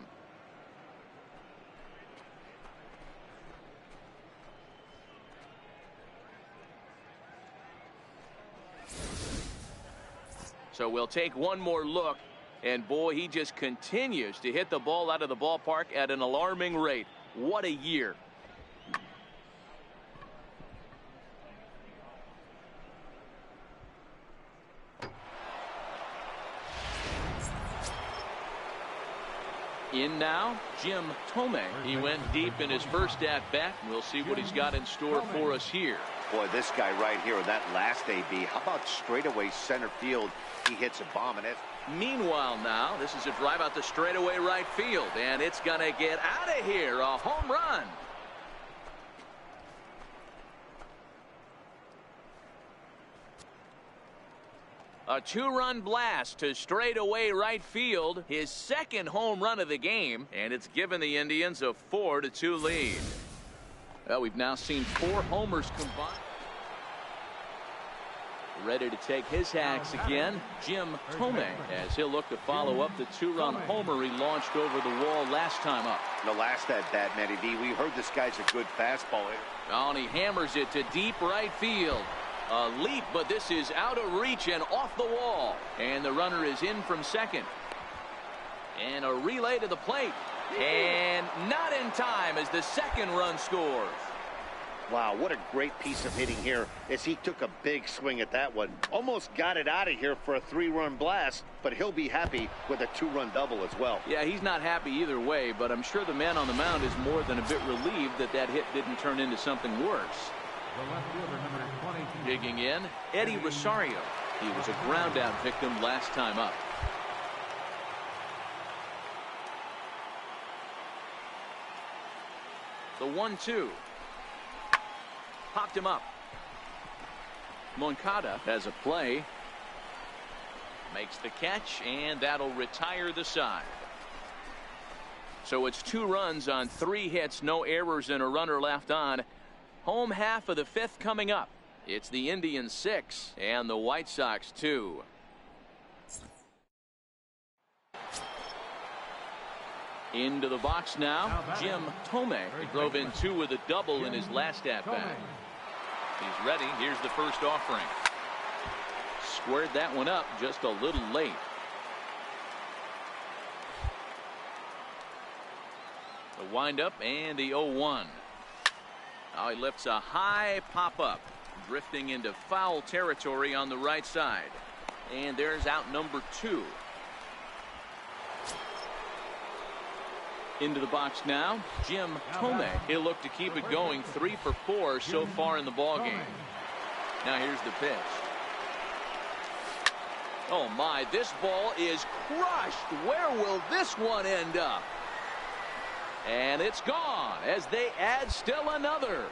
So we'll take one more look. And boy, he just continues to hit the ball out of the ballpark at an alarming rate. What a year. In now, Jim Thome. He went deep in his first at-bat. We'll see what he's got in store for us here. Boy, this guy right here, that last AB, how about straightaway center field? He hits a bomb, and it. Meanwhile now, this is a drive out to straightaway right field, and it's going to get out of here. A home run. A 2-run blast to straightaway right field, his 2nd home run of the game, and it's given the Indians a 4-2 lead. Well, we've now seen 4 homers combined. Ready to take his hacks again, Jim Thome, as he'll look to follow up the 2-run homer he launched over the wall last time up. The last at-bat, Matty D, we heard this guy's a good fastball hitter. Oh, and he hammers it to deep right field. A leap, but this is out of reach and off the wall. And the runner is in from second. And a relay to the plate. And not in time as the 2nd run scores. Wow, what a great piece of hitting here as he took a big swing at that one. Almost got it out of here for a 3-run blast, but he'll be happy with a 2-run double as well. Yeah, he's not happy either way, but I'm sure the man on the mound is more than a bit relieved that that hit didn't turn into something worse. Digging in, Eddie Rosario. He was a ground out victim last time up. The 1-2. Popped him up. Moncada has a play. Makes the catch, and that'll retire the side. So it's 2 runs on 3 hits, no errors, and a runner left on. Home half of the 5th coming up. It's the Indians 6 and the White Sox 2. Into the box now, Jim Thome. He drove in 2 with a double in his last at-bat. He's ready. Here's the first offering. Squared that one up just a little late. The windup and the 0-1. Now he lifts a high pop-up, drifting into foul territory on the right side. And there's out number 2. Into the box now, Jim Thome. He'll look to keep it going, 3 for 4 so far in the ballgame. Now here's the pitch. Oh my, this ball is crushed. Where will this one end up? And it's gone as they add still another.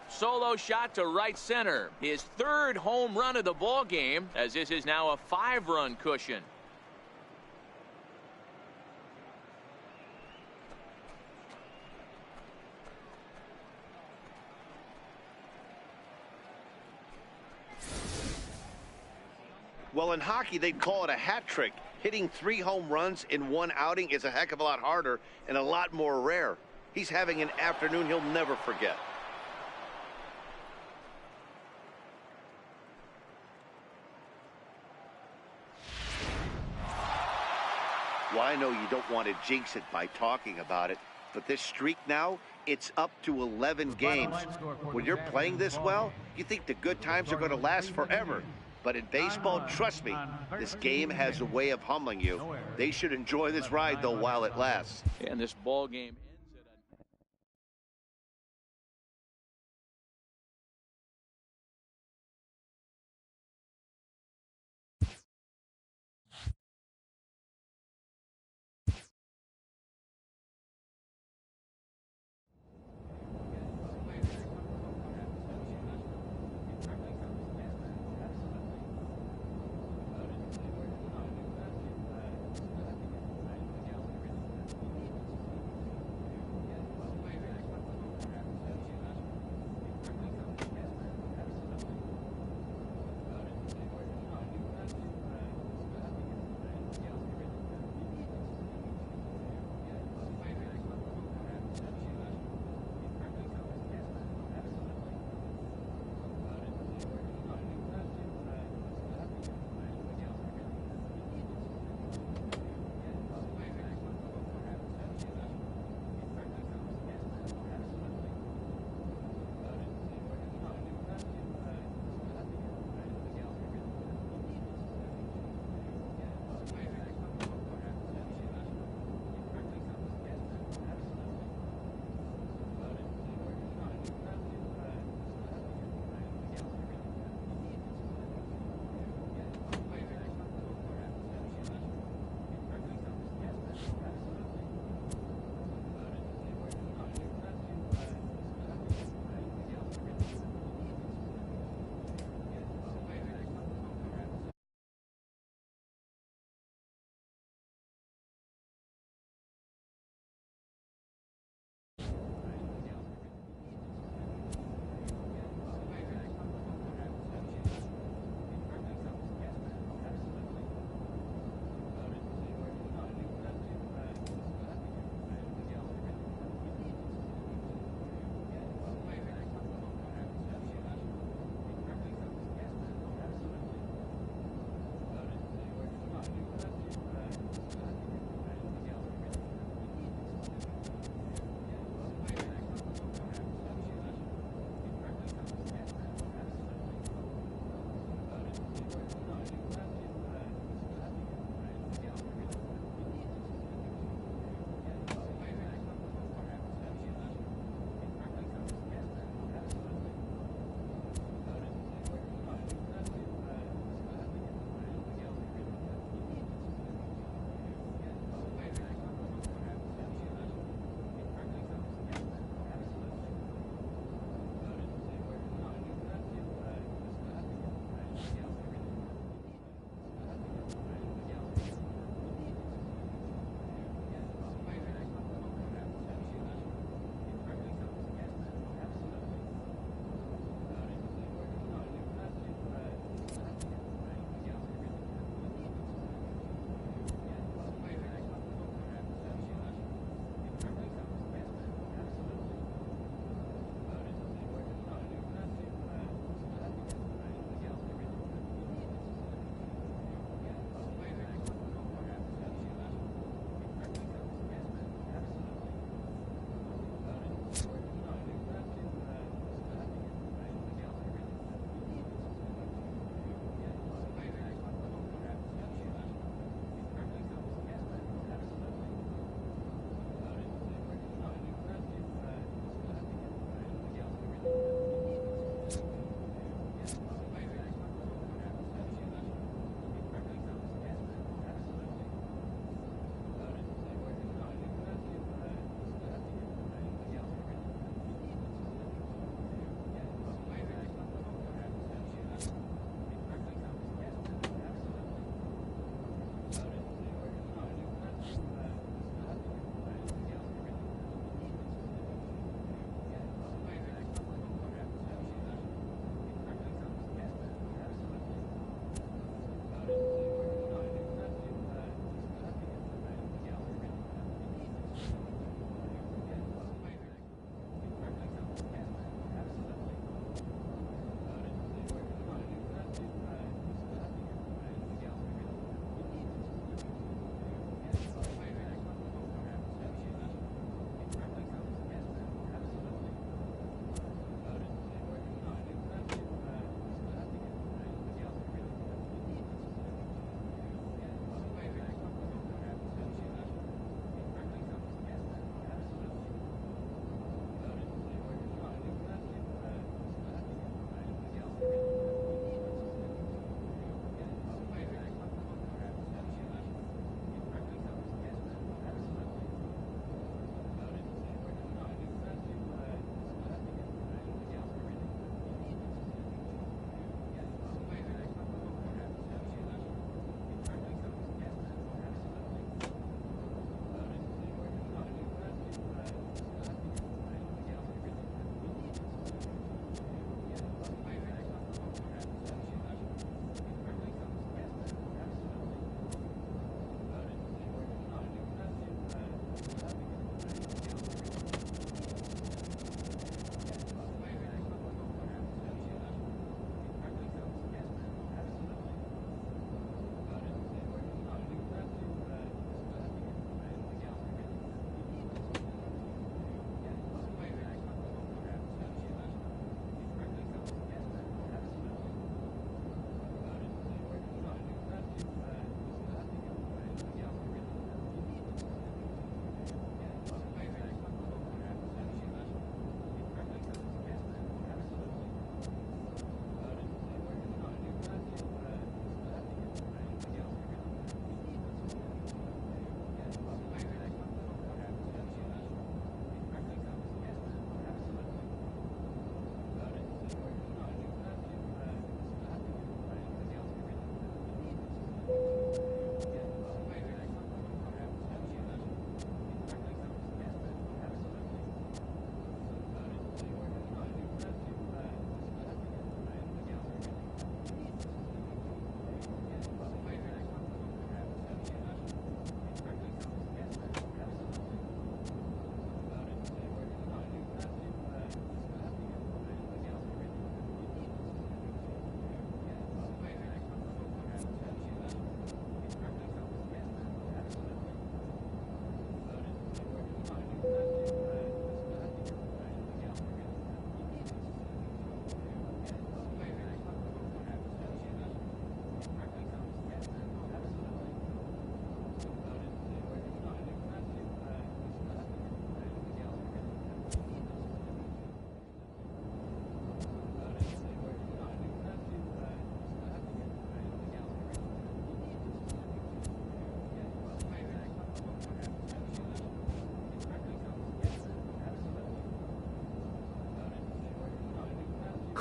Solo shot to right center. His 3rd home run of the ball game, as this is now a 5-run cushion. Well, in hockey, they'd call it a hat trick. Hitting 3 home runs in 1 outing is a heck of a lot harder and a lot more rare. He's having an afternoon he'll never forget. Well, I know you don't want to jinx it by talking about it, but this streak now, it's up to 11 games. When you're playing this well, you think the good times are going to last forever. But in baseball, trust me, this game has a way of humbling you. They should enjoy this ride, though, while it lasts. And this ball game ends at a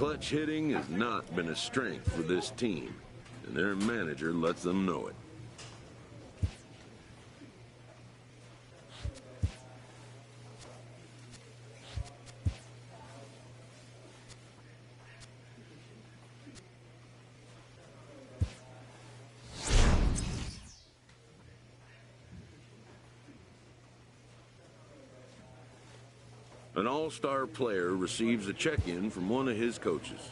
Clutch hitting has not been a strength for this team, and their manager lets them know it. An all-star player receives a check-in from one of his coaches.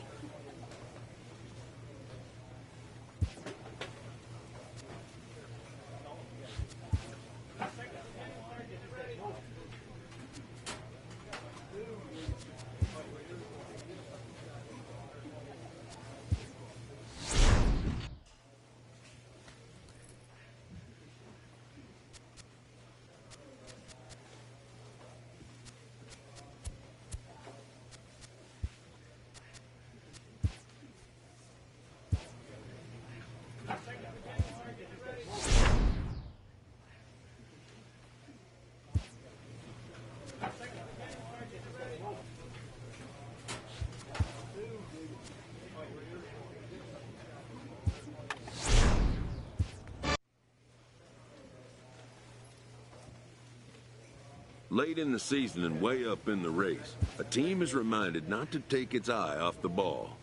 Late in the season and way up in the race, a team is reminded not to take its eye off the ball.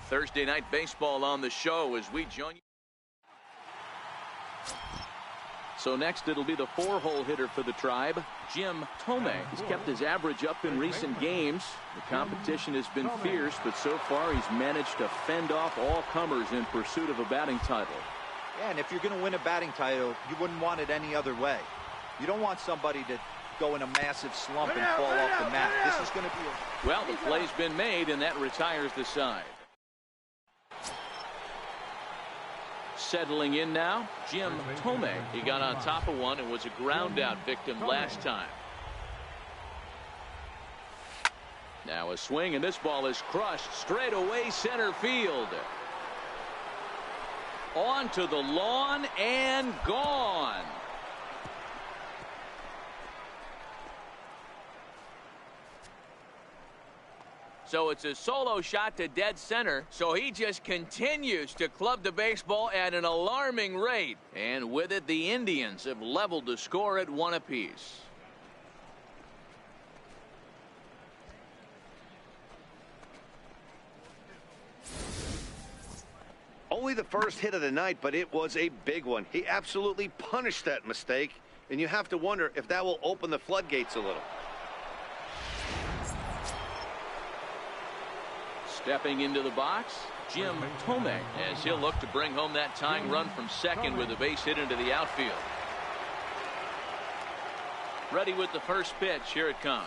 Thursday night baseball on the show as we join you. So next it'll be the 4-hole hitter for the Tribe, Jim Thome. He's kept his average up in recent games. The competition has been fierce, but so far he's managed to fend off all comers in pursuit of a batting title. Yeah, and if you're going to win a batting title, you wouldn't want it any other way. You don't want somebody to go in a massive slump and fall off the mat. This is going to be a... Well, the play's been made, and that retires the side. Settling in now, Jim Thome. He got on top of one and was a ground out victim last time. Now a swing, and this ball is crushed straight away center field. Onto the lawn and gone. So it's a solo shot to dead center. So he just continues to club the baseball at an alarming rate. And with it, the Indians have leveled the score at 1 apiece. Only the first hit of the night, but it was a big one. He absolutely punished that mistake. And you have to wonder if that will open the floodgates a little. Stepping into the box, Jim Thome, as he'll look to bring home that tying run from second with a base hit into the outfield. Ready with the first pitch. Here it comes.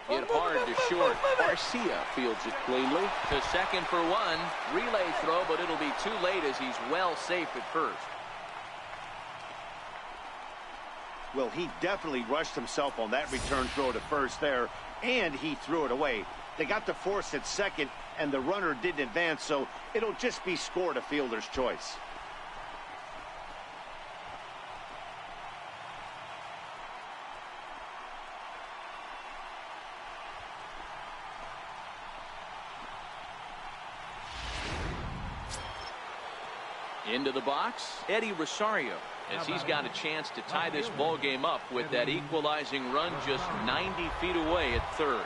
Hit hard to short. Garcia fields it cleanly. To second for one. Relay throw, but it'll be too late as he's well safe at first. Well, he definitely rushed himself on that return throw to first there, and he threw it away. They got the force at second, and the runner didn't advance, so it'll just be scored a fielder's choice. Into the box, Eddie Rosario, as he's got a chance to tie this ball game up with that equalizing run just 90 feet away at third.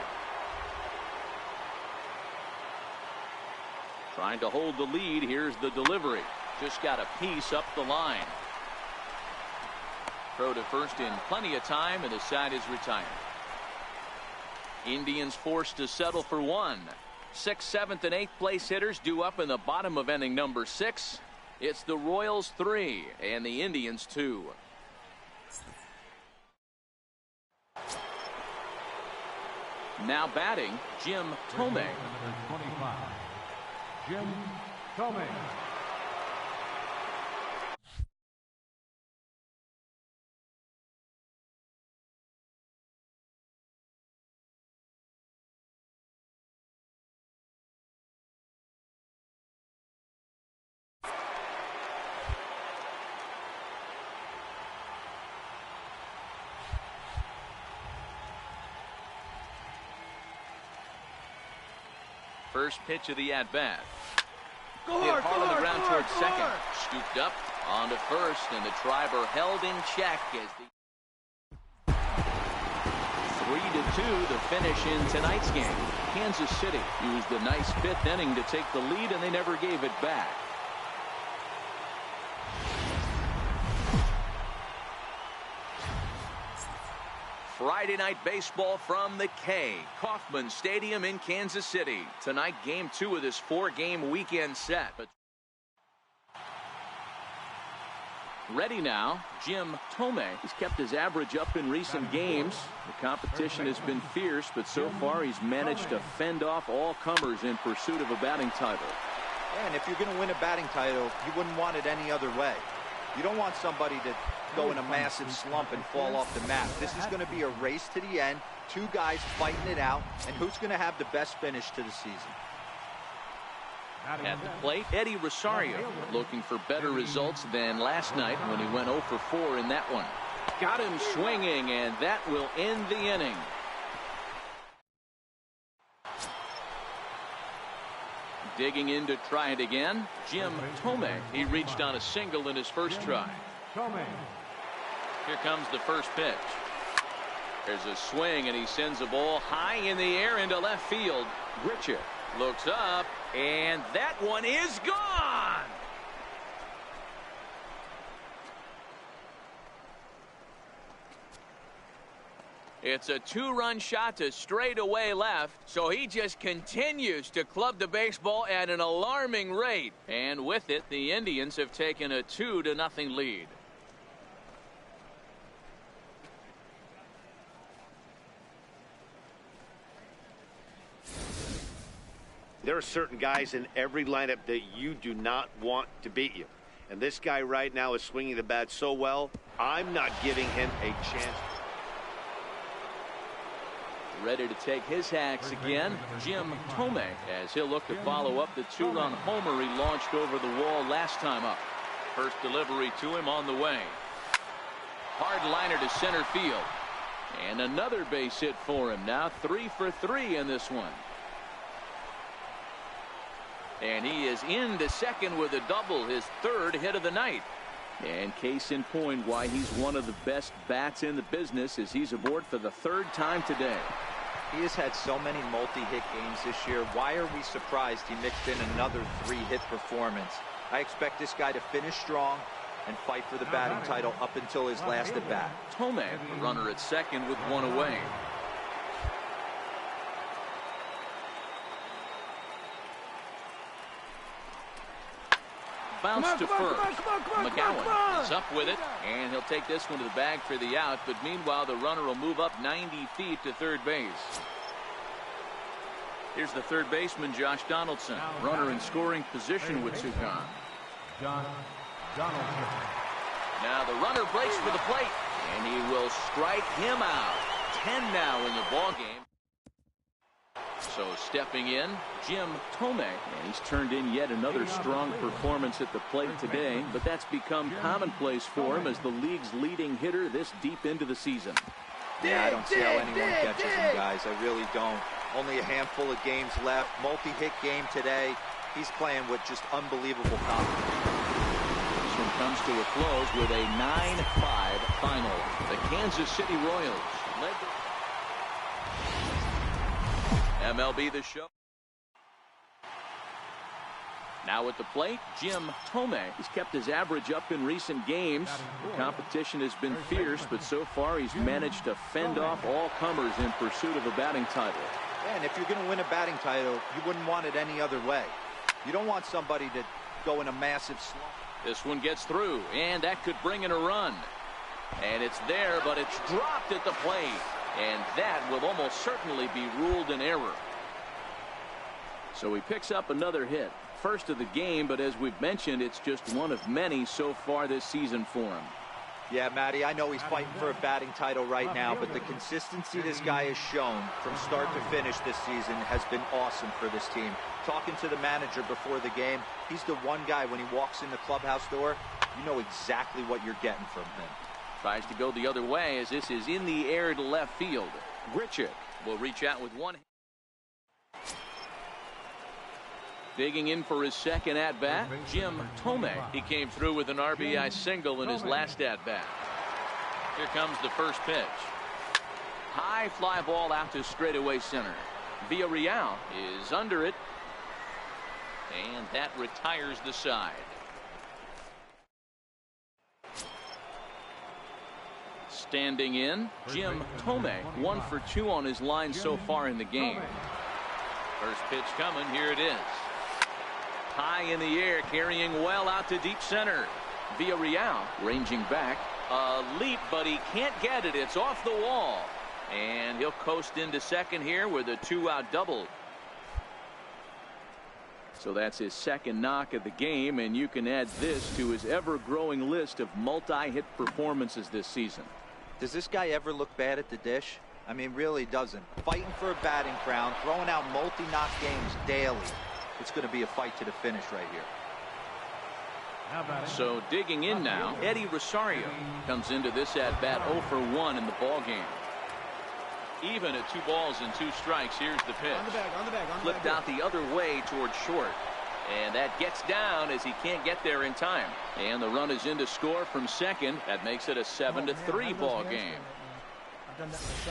Trying to hold the lead. Here's the delivery. Just got a piece up the line. Throw to first in plenty of time, and the side is retired. Indians forced to settle for one. 6th, 7th, and 8th place hitters due up in the bottom of inning number 6. It's the Royals 3 and the Indians 2. Now batting, Jim Thome. Jim Thome. First pitch of the at-bat. Hit hard on the ground towards second. Scooped up onto first, and the Triber held in check as the 3-2 the finish in tonight's game. Kansas City used a nice 5th inning to take the lead, and they never gave it back. Friday night baseball from the K. Kauffman Stadium in Kansas City. Tonight, game 2 of this 4-game weekend set. But ready now, Jim Thome. He's kept his average up in recent games. The competition has been fierce, but so far he's managed to fend off all comers in pursuit of a batting title. And if you're going to win a batting title, you wouldn't want it any other way. You don't want somebody to go in a massive slump and fall off the map. This is going to be a race to the end. 2 guys fighting it out, and who's going to have the best finish to the season? At the plate, Eddie Rosario looking for better results than last night when he went 0 for 4 in that one. Got him swinging, and that will end the inning. Digging in to try it again, Jim Thome. He reached on a single in his first try. Here comes the first pitch. There's a swing, and he sends a ball high in the air into left field. Richard looks up, and that one is gone. It's a 2-run shot to straightaway left, so he just continues to club the baseball at an alarming rate. And with it, the Indians have taken a 2-0 lead. There are certain guys in every lineup that you do not want to beat you. And this guy right now is swinging the bat so well, I'm not giving him a chance. Ready to take his hacks again, Jim Thome, as he'll look to follow up the 2-run homer he launched over the wall last time up. First delivery to him on the way. Hard liner to center field. And another base hit for him. Now 3 for 3 in this one. And he is into second with a double, his 3rd hit of the night. And case in point why he's one of the best bats in the business as he's aboard for the 3rd time today. He has had so many multi-hit games this year. Why are we surprised he mixed in another 3-hit performance? I expect this guy to finish strong and fight for the batting title up until his last at bat. Thome, the runner at second with 1 away. Bounce to first. McGowan is up with it, and he'll take this one to the bag for the out. But meanwhile, the runner will move up 90 feet to third base. Here's the third baseman, Josh Donaldson. Runner in scoring position with Sukan. Now the runner breaks for the plate, and he will strike him out. 10 now in the ball game. So stepping in, Jim Thome, and he's turned in yet another strong performance at the plate today, but that's become commonplace for him as the league's leading hitter this deep into the season. Yeah, I don't see how anyone catches him, guys. I really don't. Only a handful of games left. Multi-hit game today. He's playing with just unbelievable confidence. This one comes to a close with a 9-5 final. The Kansas City Royals led the MLB The Show. Now at the plate, Jim Thome. He's kept his average up in recent games. The competition has been fierce, but so far he's managed to fend off all comers in pursuit of a batting title. Yeah, and if you're going to win a batting title, you wouldn't want it any other way. You don't want somebody to go in a massive slump. This one gets through, and that could bring in a run. And it's there, but it's dropped at the plate. And that will almost certainly be ruled an error. So he picks up another hit. First of the game, but as we've mentioned, it's just one of many so far this season for him. Yeah, Matty, I know he's fighting for a batting title right now, but the consistency this guy has shown from start to finish this season has been awesome for this team. Talking to the manager before the game, he's the one guy when he walks in the clubhouse door, you know exactly what you're getting from him. Tries to go the other way as this is in the air to left field. Grichuk will reach out with one. Digging in for his second at-bat, Jim Thome. He came through with an RBI single in his last at-bat. Here comes the first pitch. High fly ball out to straightaway center. Villarreal is under it. And that retires the side. Standing in, Jim Thome. 1 for 2 on his line so far in the game. First pitch coming. Here it is. High in the air, carrying well out to deep center. Villarreal ranging back. A leap, but he can't get it. It's off the wall. And he'll coast into second here with a 2-out double. So that's his second knock of the game, and you can add this to his ever-growing list of multi-hit performances this season. Does this guy ever look bad at the dish? I mean, really doesn't. Fighting for a batting crown, throwing out multi-knock games daily. It's going to be a fight to the finish right here. So digging in now, Eddie Rosario comes into this at-bat 0 for 1 in the ball game. Even at 2 balls and 2 strikes. Here's the pitch. Flipped out the other way towards short. And that gets down as he can't get there in time. And the run is in to score from second. That makes it a 7-3 ball game.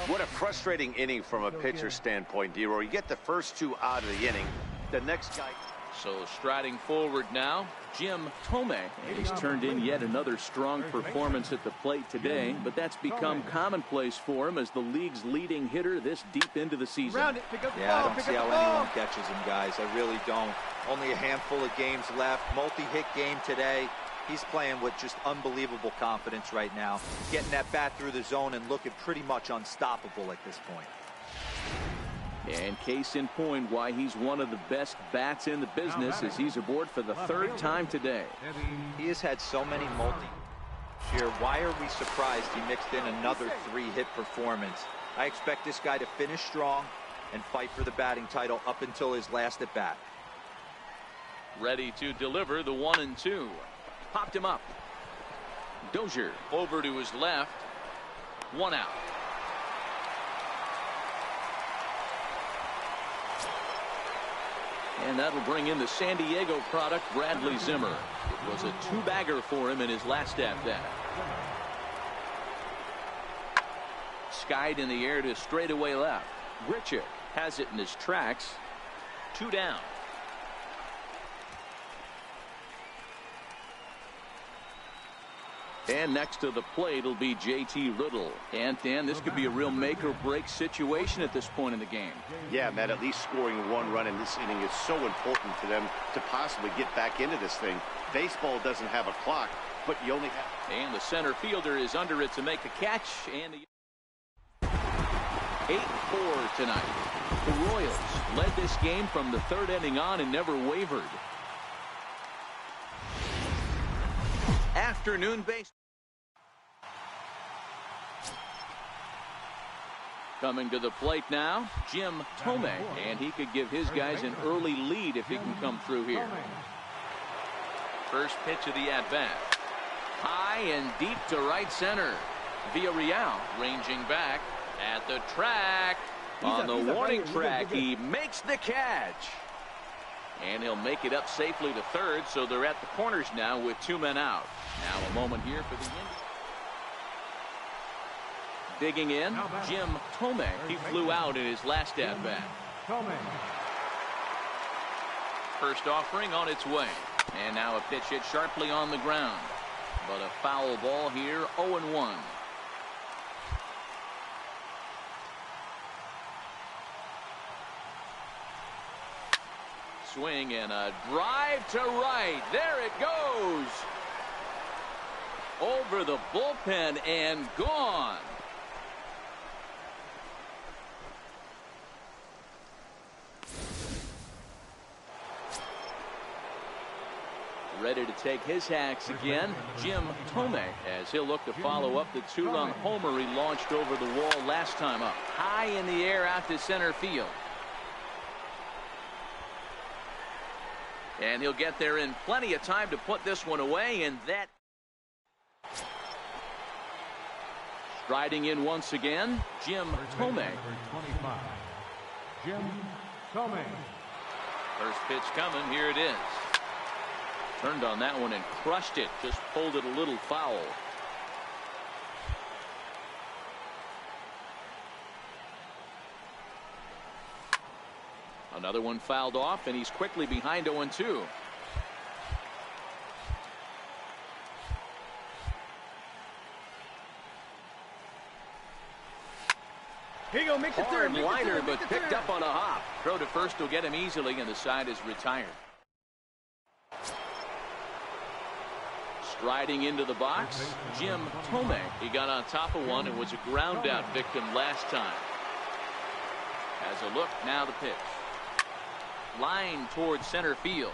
What a frustrating inning from a pitcher's standpoint, D-Roy. You get the first 2 out of the inning. The next guy. So striding forward now, Jim Thome. He's turned in yet another strong performance at the plate today, but that's become commonplace for him as the league's leading hitter this deep into the season. Yeah, I don't see how anyone catches him, guys. I really don't. Only a handful of games left. Multi-hit game today. He's playing with just unbelievable confidence right now. Getting that bat through the zone and looking pretty much unstoppable at this point. And case in point why he's one of the best bats in the business as he's aboard for the 3rd time today. He has had so many multi here. Why are we surprised he mixed in another 3-hit performance? I expect this guy to finish strong and fight for the batting title up until his last at bat. Ready to deliver the 1-2. Popped him up. Dozier over to his left. 1 out. And that'll bring in the San Diego product, Bradley Zimmer. It was a 2-bagger for him in his last at-bat. Skied in the air to straightaway left. Grichuk has it in his tracks. 2 down. And next to the plate will be J.T. Riddle. And Dan, this could be a real make-or-break situation at this point in the game. Yeah, Matt, at least scoring 1 run in this inning is so important for them to possibly get back into this thing. Baseball doesn't have a clock, but you only have... And the center fielder is under it to make the catch. And 8-4 tonight. The Royals led this game from the 3rd inning on and never wavered. Afternoon base. Coming to the plate now, Jim Thome, and he could give his guys an early lead if he can come through here. First pitch of the at-bat. High and deep to right center. Villarreal ranging back at the track. On the warning track, he makes the catch. And he'll make it up safely to 3rd, so they're at the corners now with 2 men out. Now a moment here for the Indians. Digging in, Jim Thome. He flew out in his last at-bat. first offering on its way. And now a pitch hit sharply on the ground. But a foul ball here, 0-1. Swing and a drive to right. There it goes. Over the bullpen and gone. Ready to take his hacks again, Jim Thome, as he'll look to follow up the two-run homer he launched over the wall last time up. High in the air out to center field. And he'll get there in plenty of time to put this one away, and that. Striding in once again, Jim Thome. Jim Thome. First pitch coming, here it is. Turned on that one and crushed it, just pulled it a little foul. Another one fouled off, and he's quickly behind 0-2. Here you go, make the third. Hard liner, but picked up on a hop. Throw to first will get him easily, and the side is retired. Striding into the box, Jim Thome. He got on top of one and was a ground out victim last time. Has a look, now the pitch. Line towards center field.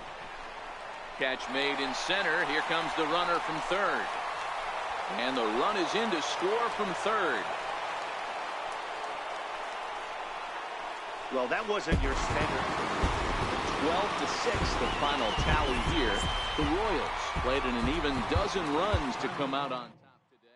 Catch made in center. Here comes the runner from third. And the run is in to score from third. Well, that wasn't your standard. 12-6, the final tally here. The Royals played in an even dozen runs to come out on top today.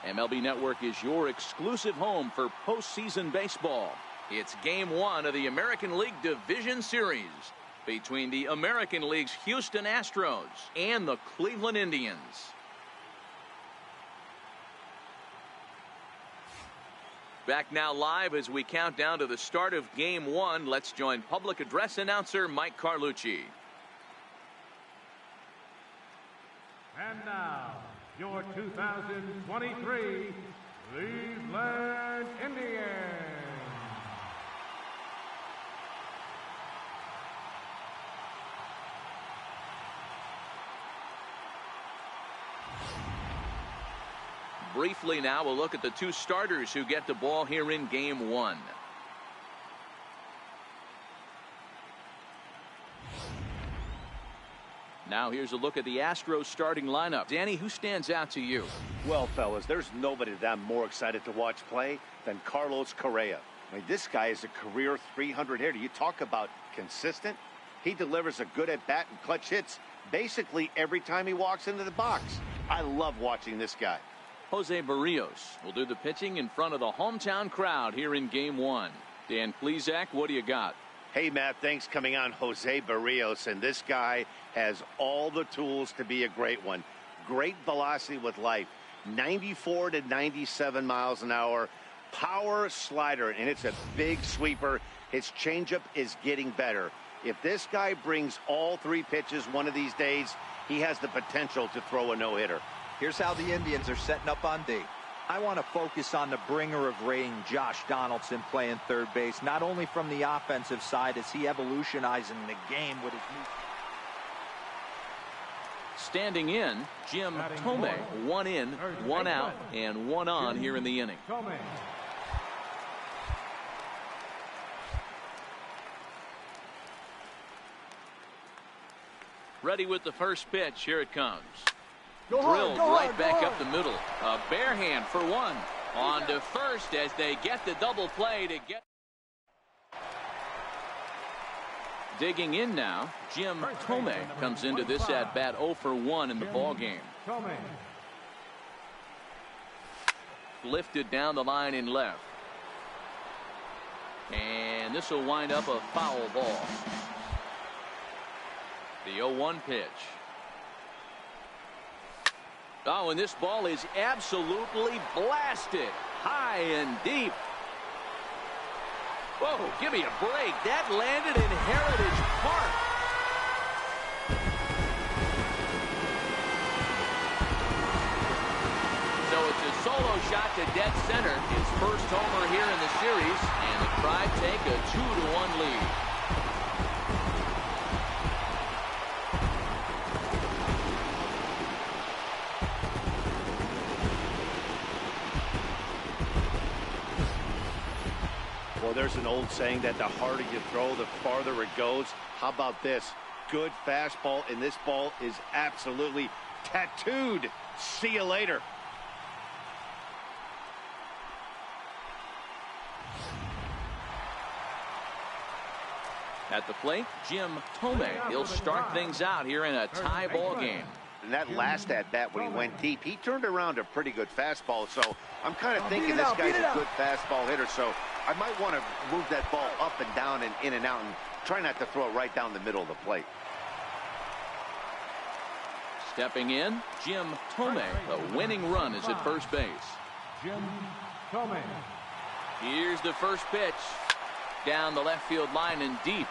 MLB Network is your exclusive home for postseason baseball. It's Game 1 of the American League Division Series between the American League's Houston Astros and the Cleveland Indians. Back now live as we count down to the start of Game 1. Let's join public address announcer Mike Carlucci. And now, your 2023 Cleveland Indians. Briefly now, we'll look at the two starters who get the ball here in Game 1. Now here's a look at the Astros starting lineup. Danny, who stands out to you? Well, fellas, there's nobody that I'm more excited to watch play than Carlos Correa. I mean, this guy is a career 300 hitter. You talk about consistent. He delivers a good at-bat and clutch hits basically every time he walks into the box. I love watching this guy. Jose Barrios will do the pitching in front of the hometown crowd here in Game 1. Dan Plesac, what do you got? Hey, Matt, thanks coming on. Jose Barrios, and this guy has all the tools to be a great one. Great velocity with life, 94 to 97 miles an hour, power slider, and it's a big sweeper. His changeup is getting better. If this guy brings all three pitches one of these days, he has the potential to throw a no-hitter. Here's how the Indians are setting up on D. I want to focus on the bringer of rain, Josh Donaldson, playing third base. Not only from the offensive side is he evolutionizing the game with his new... Standing in, Jim Thome. 1 in, 1 out, and 1 on here in the inning. Thome. Ready with the first pitch. Here it comes. Drilled right back up the middle. A bare hand for 1. On to first as they get the double play to get. Digging in now, Jim Thome comes into this at bat 0 for 1 in the ball game. Thome. Lifted down the line in left. And this will wind up a foul ball. The 0-1 pitch. Oh, and this ball is absolutely blasted high and deep. Whoa, give me a break. That landed in Heritage Park. So it's a solo shot to dead center. His first homer here in the series, and the Tribe take a 2-1 lead. Well, there's an old saying that the harder you throw, the farther it goes. How about this? Good fastball, and this ball is absolutely tattooed. See you later. At the plate, Jim Thome. He'll start things out here in a tie ball game. And that last at-bat when he went deep, he turned around a pretty good fastball. So I'm kind of thinking this guy's a good fastball hitter. So I might want to move that ball up and down and in and out and try not to throw it right down the middle of the plate. Stepping in, Jim Thome. The winning run is at first base. Jim Thome. Here's the first pitch. Down the left field line and deep.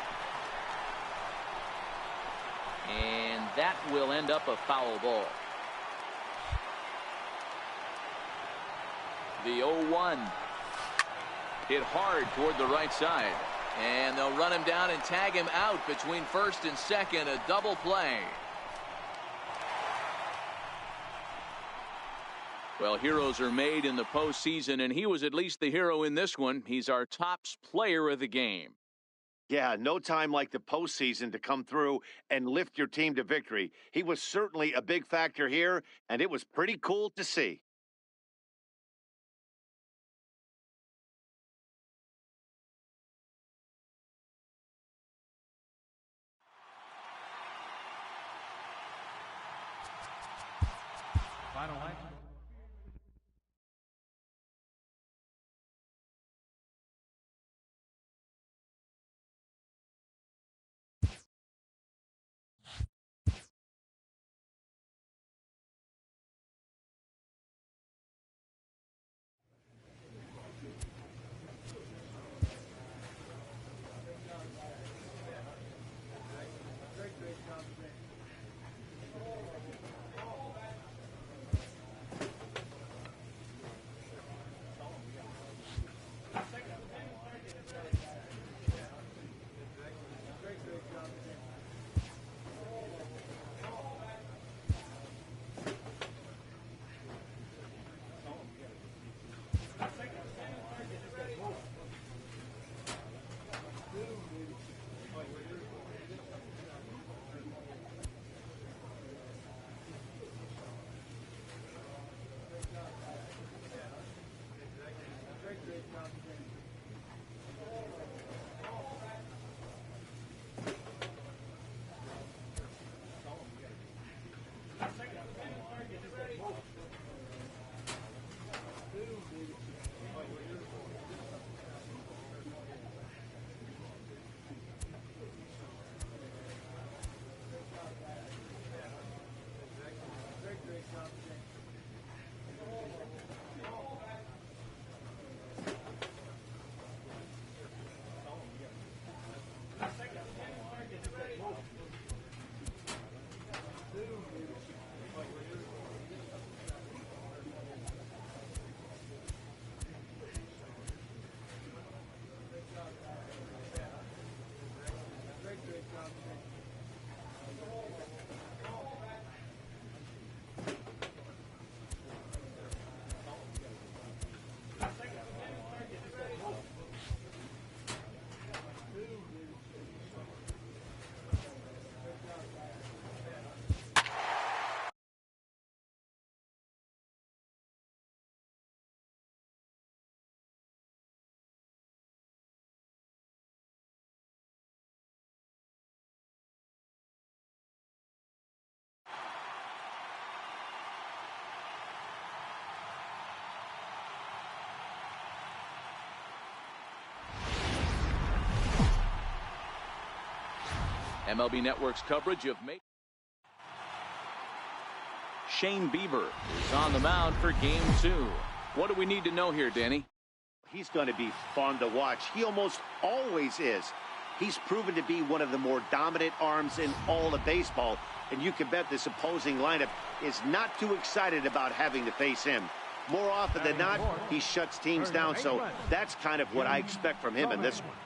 And that will end up a foul ball. The 0-1. Hit hard toward the right side. And they'll run him down and tag him out between first and second. A double play. Well, heroes are made in the postseason, and he was at least the hero in this one. He's our top player of the game. Yeah, no time like the postseason to come through and lift your team to victory. He was certainly a big factor here, and it was pretty cool to see. Final line. MLB Network's coverage of Shane Bieber is on the mound for Game 2. What do we need to know here, Danny? He's going to be fun to watch. He almost always is. He's proven to be one of the more dominant arms in all of baseball, and you can bet this opposing lineup is not too excited about having to face him. More often than not, he shuts teams down, so that's kind of what I expect from him in this one.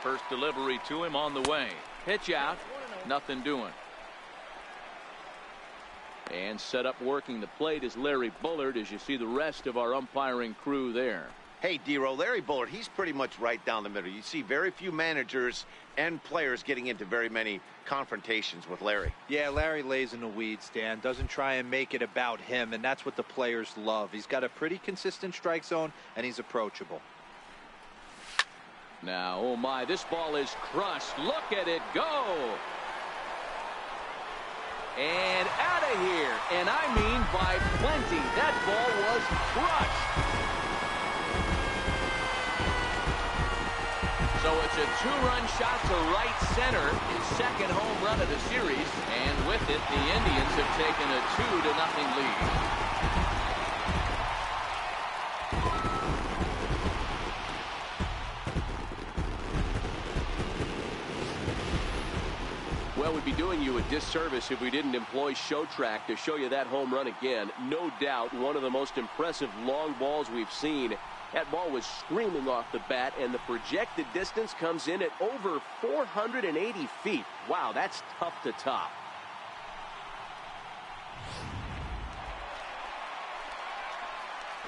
First delivery to him on the way. Pitch out, nothing doing. And set up working the plate is Larry Bullard, as you see the rest of our umpiring crew there. Hey, D-Row, Larry Bullard, he's pretty much right down the middle. You see very few managers and players getting into very many confrontations with Larry. Yeah, Larry lays in the weeds, Dan. Doesn't try and make it about him, and that's what the players love. He's got a pretty consistent strike zone, and he's approachable. Now, oh my, this ball is crushed. Look at it go. And out of here. And I mean by plenty. That ball was crushed. So it's a two-run shot to right center, his second home run of the series. And with it, the Indians have taken a 2-0 lead. Well, we'd be doing you a disservice if we didn't employ Show Track to show you that home run again. No doubt one of the most impressive long balls we've seen. That ball was screaming off the bat, and the projected distance comes in at over 480 feet. Wow, that's tough to top.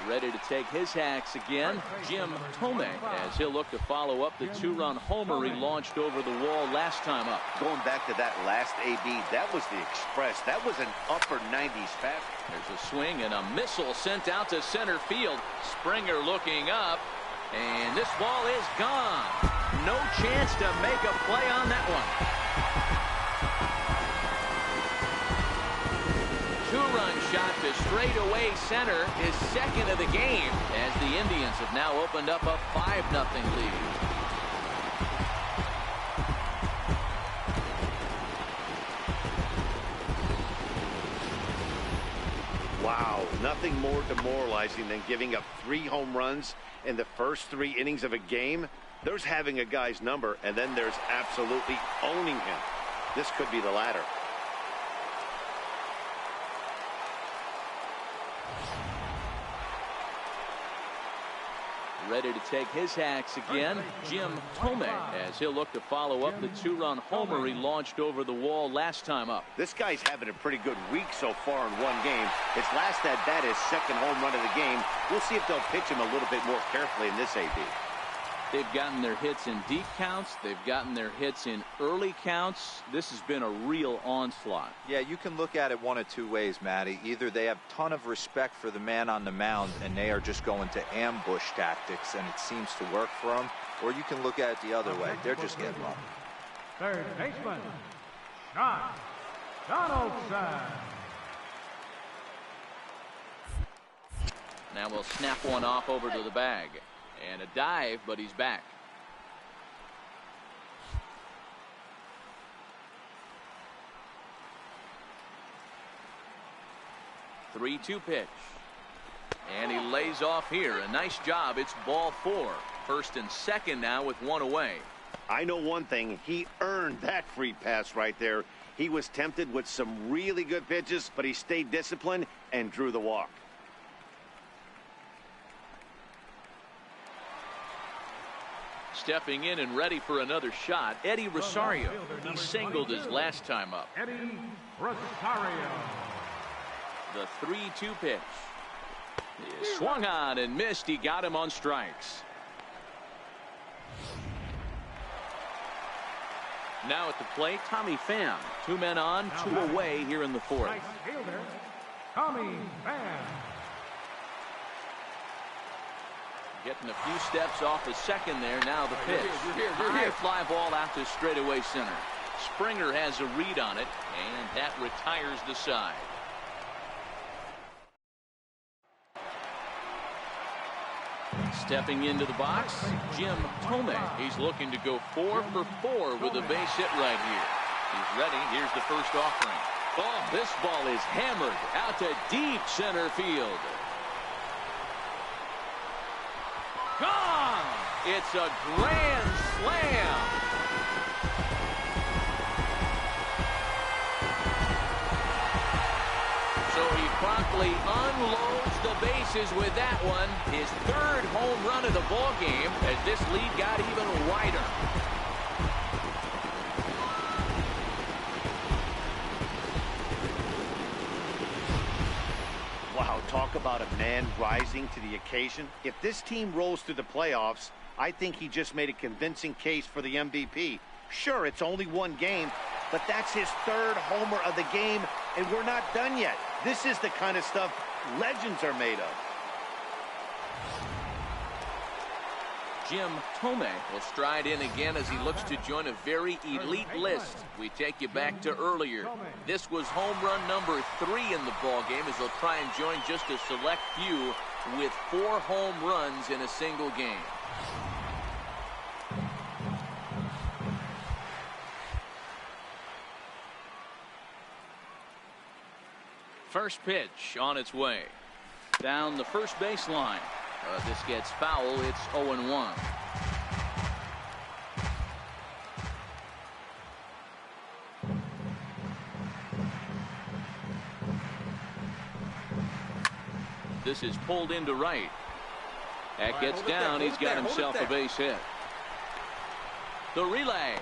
Ready to take his hacks again, Jim Thome, as he'll look to follow up the two-run homer he launched over the wall last time up. Going back to that last AB, that was the express. That was an upper 90s fast. There's a swing and a missile sent out to center field. Springer looking up, and this ball is gone. No chance to make a play on that one. Two-run shot to straightaway center, his second of the game, as the Indians have now opened up a 5-0 lead. Wow, nothing more demoralizing than giving up 3 home runs in the first 3 innings of a game. There's having a guy's number, and then there's absolutely owning him. This could be the latter. Ready to take his hacks again, Jim Thome, as he'll look to follow up the two-run homer he launched over the wall last time up. This guy's having a pretty good week so far in one game. His last at-bat is second home run of the game. We'll see if they'll pitch him a little bit more carefully in this AB. They've gotten their hits in deep counts. They've gotten their hits in early counts. This has been a real onslaught. Yeah, you can look at it one of two ways, Matty. Either they have a ton of respect for the man on the mound and they are just going to ambush tactics and it seems to work for them, or you can look at it the other way. They're just getting lucky. Third baseman, John Donaldson. Now we'll snap one off over to the bag. And a dive, but he's back. Three-two pitch. And he lays off here. A nice job. It's ball 4. First and second now with one away. I know one thing. He earned that free pass right there. He was tempted with some really good pitches, but he stayed disciplined and drew the walk. Stepping in and ready for another shot, Eddie Rosario. He singled his last time up. Eddie Rosario. The 3-2 pitch. He swung on and missed. He got him on strikes. Now at the plate, Tommy Pham. 2 men on, 2 away here in the 4th. Right fielder, Tommy Pham. Getting a few steps off the second there. Now the pitch. High fly ball out to straightaway center. Springer has a read on it, and that retires the side. Stepping into the box, Jim Thome. He's looking to go 4 for 4 with a base hit right here. He's ready. Here's the first offering. Oh, this ball is hammered out to deep center field. Gone! It's a grand slam. So he promptly unloads the bases with that one. His 3rd home run of the ball game as this lead got even wider. Wow, talk about a man rising to the occasion. If this team rolls through the playoffs, I think he just made a convincing case for the MVP. Sure, it's only one game, but that's his 3rd homer of the game, and we're not done yet. This is the kind of stuff legends are made of. Jim Thome will stride in again as he looks to join a very elite list. We take you back to earlier. This was home run number 3 in the ball game as he'll try and join just a select few with 4 home runs in a single game. First pitch on its way. Down the first baseline. This gets foul. It's 0-1. This is pulled into right. That gets down. He's got himself a base hit. The relay.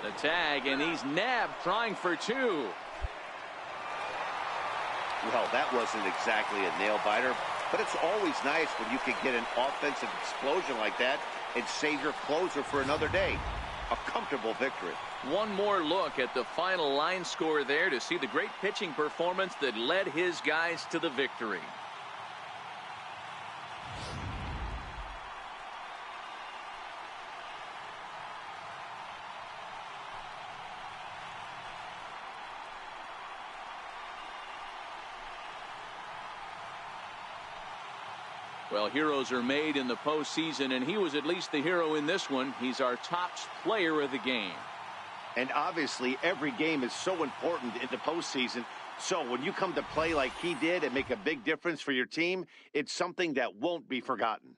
The tag, and he's nabbed trying for 2. Well, that wasn't exactly a nail-biter, but it's always nice when you can get an offensive explosion like that and save your closer for another day. A comfortable victory. One more look at the final line score there to see the great pitching performance that led his guys to the victory. Well, heroes are made in the postseason, and he was at least the hero in this one. He's our top player of the game. And obviously, every game is so important in the postseason. So when you come to play like he did and make a big difference for your team, it's something that won't be forgotten.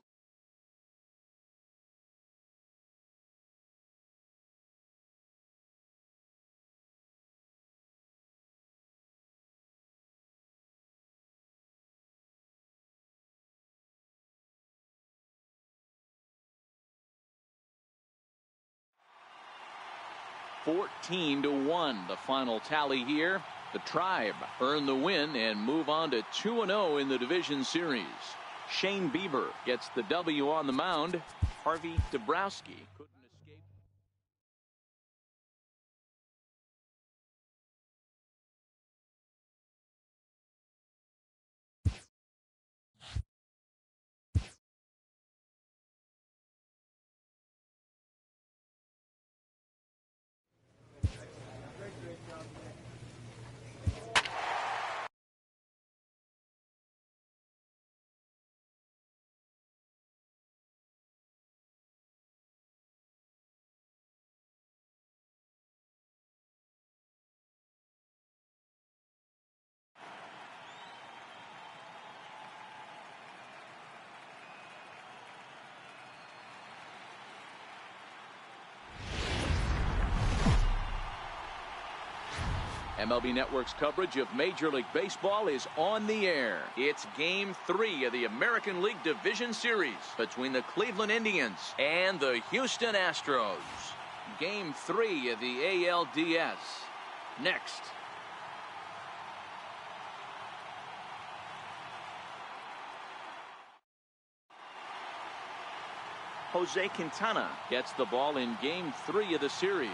(14-1) the final tally here. The Tribe earn the win and move on to 2-0 in the division series. Shane Bieber gets the W on the mound. Harvey Dabrowski couldn't escape. MLB Network's coverage of Major League Baseball is on the air. It's Game 3 of the American League Division Series between the Cleveland Indians and the Houston Astros. Game 3 of the ALDS. Next. Jose Quintana gets the ball in Game 3 of the series.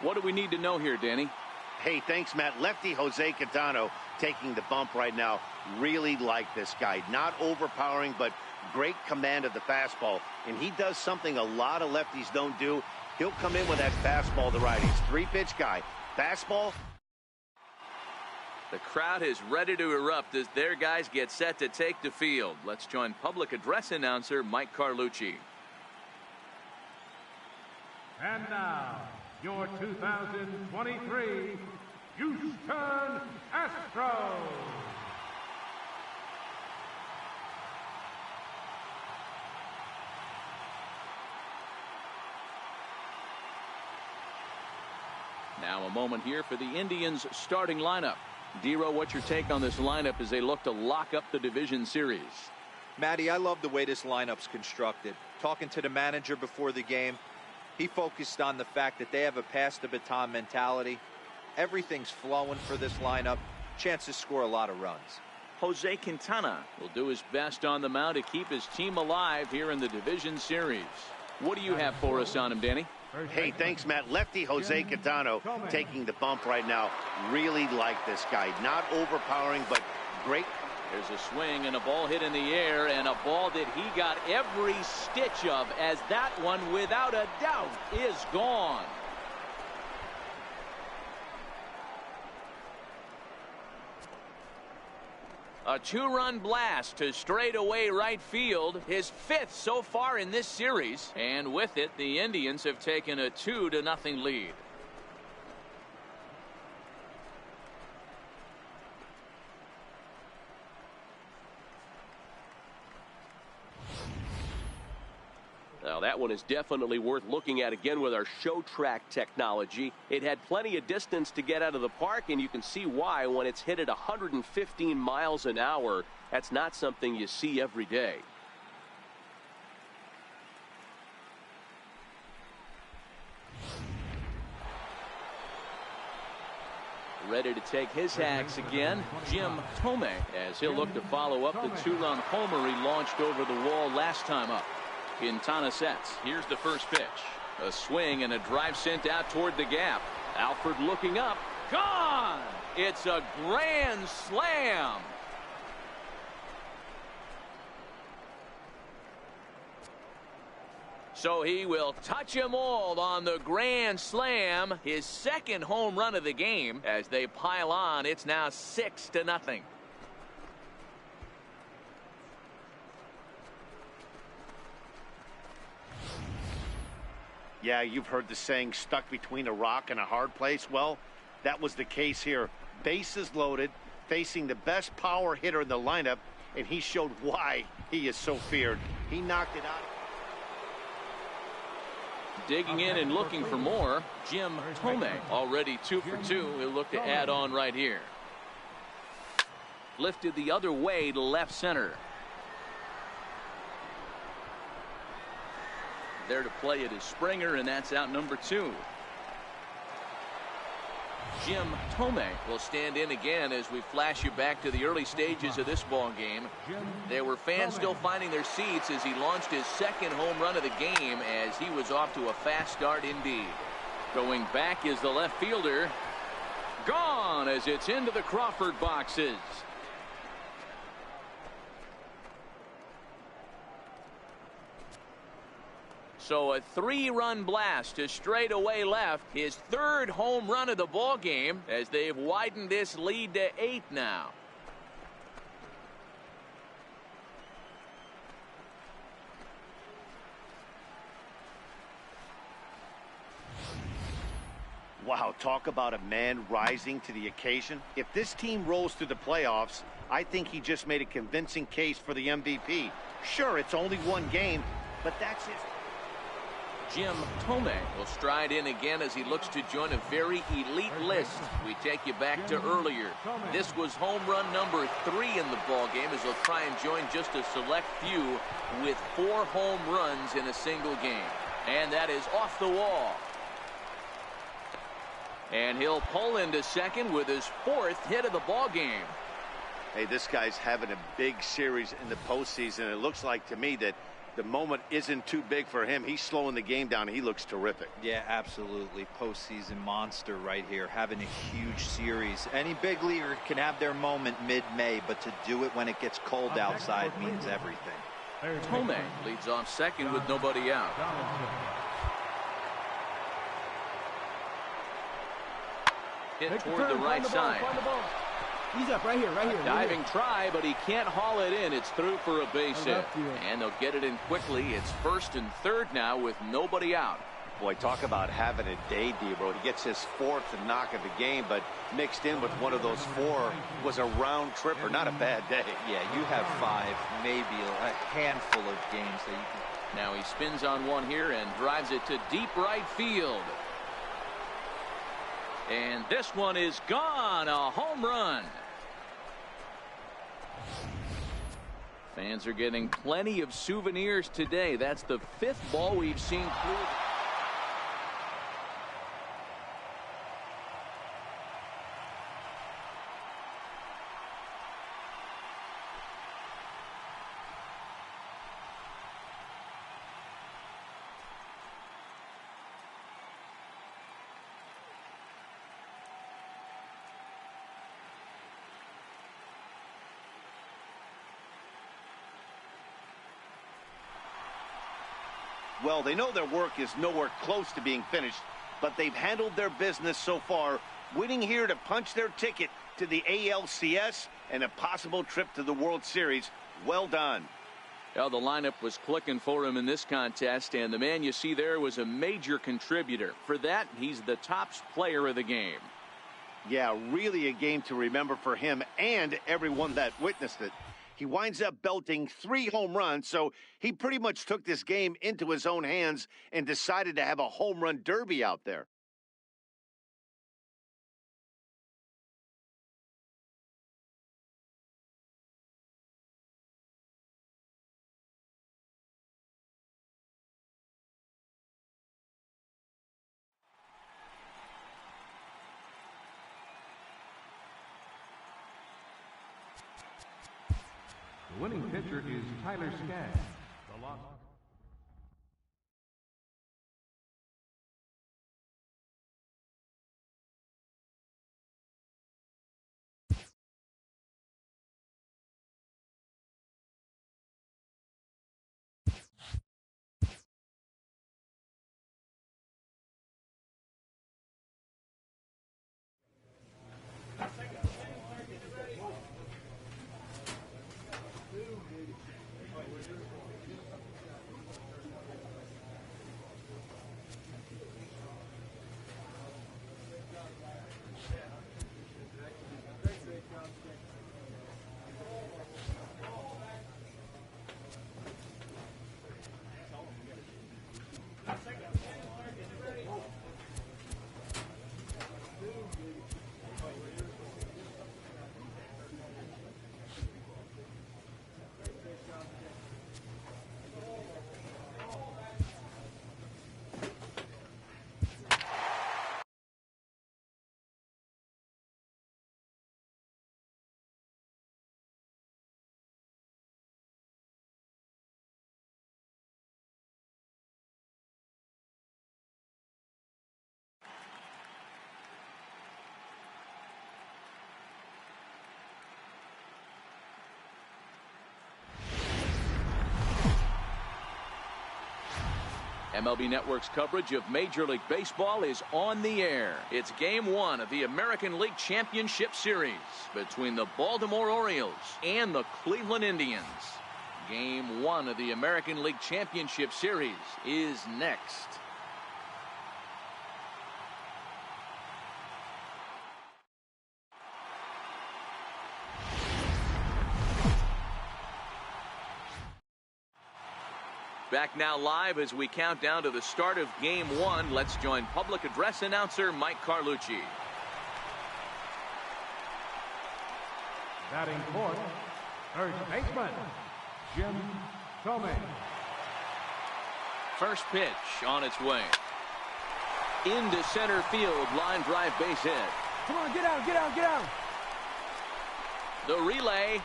What do we need to know here, Danny? Hey, thanks, Matt. Lefty Jose Quintana taking the bump right now. Really like this guy. Not overpowering, but great command of the fastball. And he does something a lot of lefties don't do. He'll come in with that fastball to righties. 3-pitch guy. Fastball. The crowd is ready to erupt as their guys get set to take the field. Let's join public address announcer Mike Carlucci. And now, your 2023 Houston Astros. Now a moment here for the Indians starting lineup. Dero, what's your take on this lineup as they look to lock up the division series? Matty, I love the way this lineup's constructed. Talking to the manager before the game, he focused on the fact that they have a pass the baton mentality. Everything's flowing for this lineup. Chance to score a lot of runs. Jose Quintana will do his best on the mound to keep his team alive here in the division series. What do you have for us on him, Danny? Hey, thanks, Matt. Lefty Jose Quintana taking the bump right now. Really like this guy. Not overpowering, but great. There's a swing and a ball hit in the air, and a ball that he got every stitch of, as that one, without a doubt, is gone. A two-run blast to straightaway right field, his fifth so far in this series. And with it, the Indians have taken a 2-0 lead. Now that one is definitely worth looking at again with our show track technology. It had plenty of distance to get out of the park, and you can see why when it's hit at 115 miles an hour. That's not something you see every day. Ready to take his hacks again, Jim Thome, as he'll look to follow up the two-run homer he launched over the wall last time up. Quintana sets. Here's the first pitch. A swing and a drive sent out toward the gap. Alford looking up. Gone! It's a grand slam. So he will touch them all on the grand slam. His second home run of the game. As they pile on, it's now 6-0. Yeah, you've heard the saying, stuck between a rock and a hard place. Well, that was the case here. Bases loaded, facing the best power hitter in the lineup, and he showed why he is so feared. He knocked it out. Digging in and looking for more, Jim Thome, already 2 for 2. He'll look to add on right here. Lifted the other way to left center. There to play it is Springer, and that's out number 2. Jim Thome will stand in again as we flash you back to the early stages of this ball game. There were fans still finding their seats as he launched his second home run of the game, as he was off to a fast start indeed. Going back is the left fielder. Gone as it's into the Crawford boxes. So a 3-run blast to straightaway left, his third home run of the ball game, as they've widened this lead to 8 now. Wow, talk about a man rising to the occasion. If this team rolls through the playoffs, I think he just made a convincing case for the MVP. Sure, it's only one game, but that's his... Jim Thome will stride in again as he looks to join a very elite list. We take you back to earlier. This was home run number 3 in the ball game, as he'll try and join just a select few with 4 home runs in a single game. And that is off the wall. And he'll pull into second with his 4th hit of the ball game. Hey, this guy's having a big series in the postseason. It looks like to me that the moment isn't too big for him. He's slowing the game down. He looks terrific. Yeah, absolutely. Postseason monster right here, having a huge series. Any big leaguer can have their moment mid-May, but to do it when it gets cold outside means everything. Thome leads off second with nobody out. Hit toward the right side. He's up right here, right here. Diving try, but he can't haul it in. It's through for a base hit. And they'll get it in quickly. It's 1st and 3rd now with nobody out. Boy, talk about having a day, Debro. He gets his 4th knock of the game, but mixed in with one of those 4 was a round tripper. Not a bad day. Yeah, you have 5, maybe a handful of games that you can. Now he spins on one here and drives it to deep right field. And this one is gone. A home run. Fans are getting plenty of souvenirs today. That's the 5th ball we've seen through. Well, they know their work is nowhere close to being finished, but they've handled their business so far, winning here to punch their ticket to the ALCS and a possible trip to the World Series. Well done. Well, the lineup was clicking for him in this contest, and the man you see there was a major contributor. For that, he's the top player of the game. Yeah, really a game to remember for him and everyone that witnessed it. He winds up belting 3 home runs, so he pretty much took this game into his own hands and decided to have a home run derby out there. The winning pitcher is Tyler Skaggs. The loss. MLB Network's coverage of Major League Baseball is on the air. It's Game 1 of the American League Championship Series between the Baltimore Orioles and the Cleveland Indians. Game 1 of the American League Championship Series is next. Back now live as we count down to the start of Game 1. Let's join public address announcer Mike Carlucci. Batting fourth, first baseman, Jim Thome. First pitch on its way. Into center field, line drive base hit. Come on, get out, get out, get out. The relay,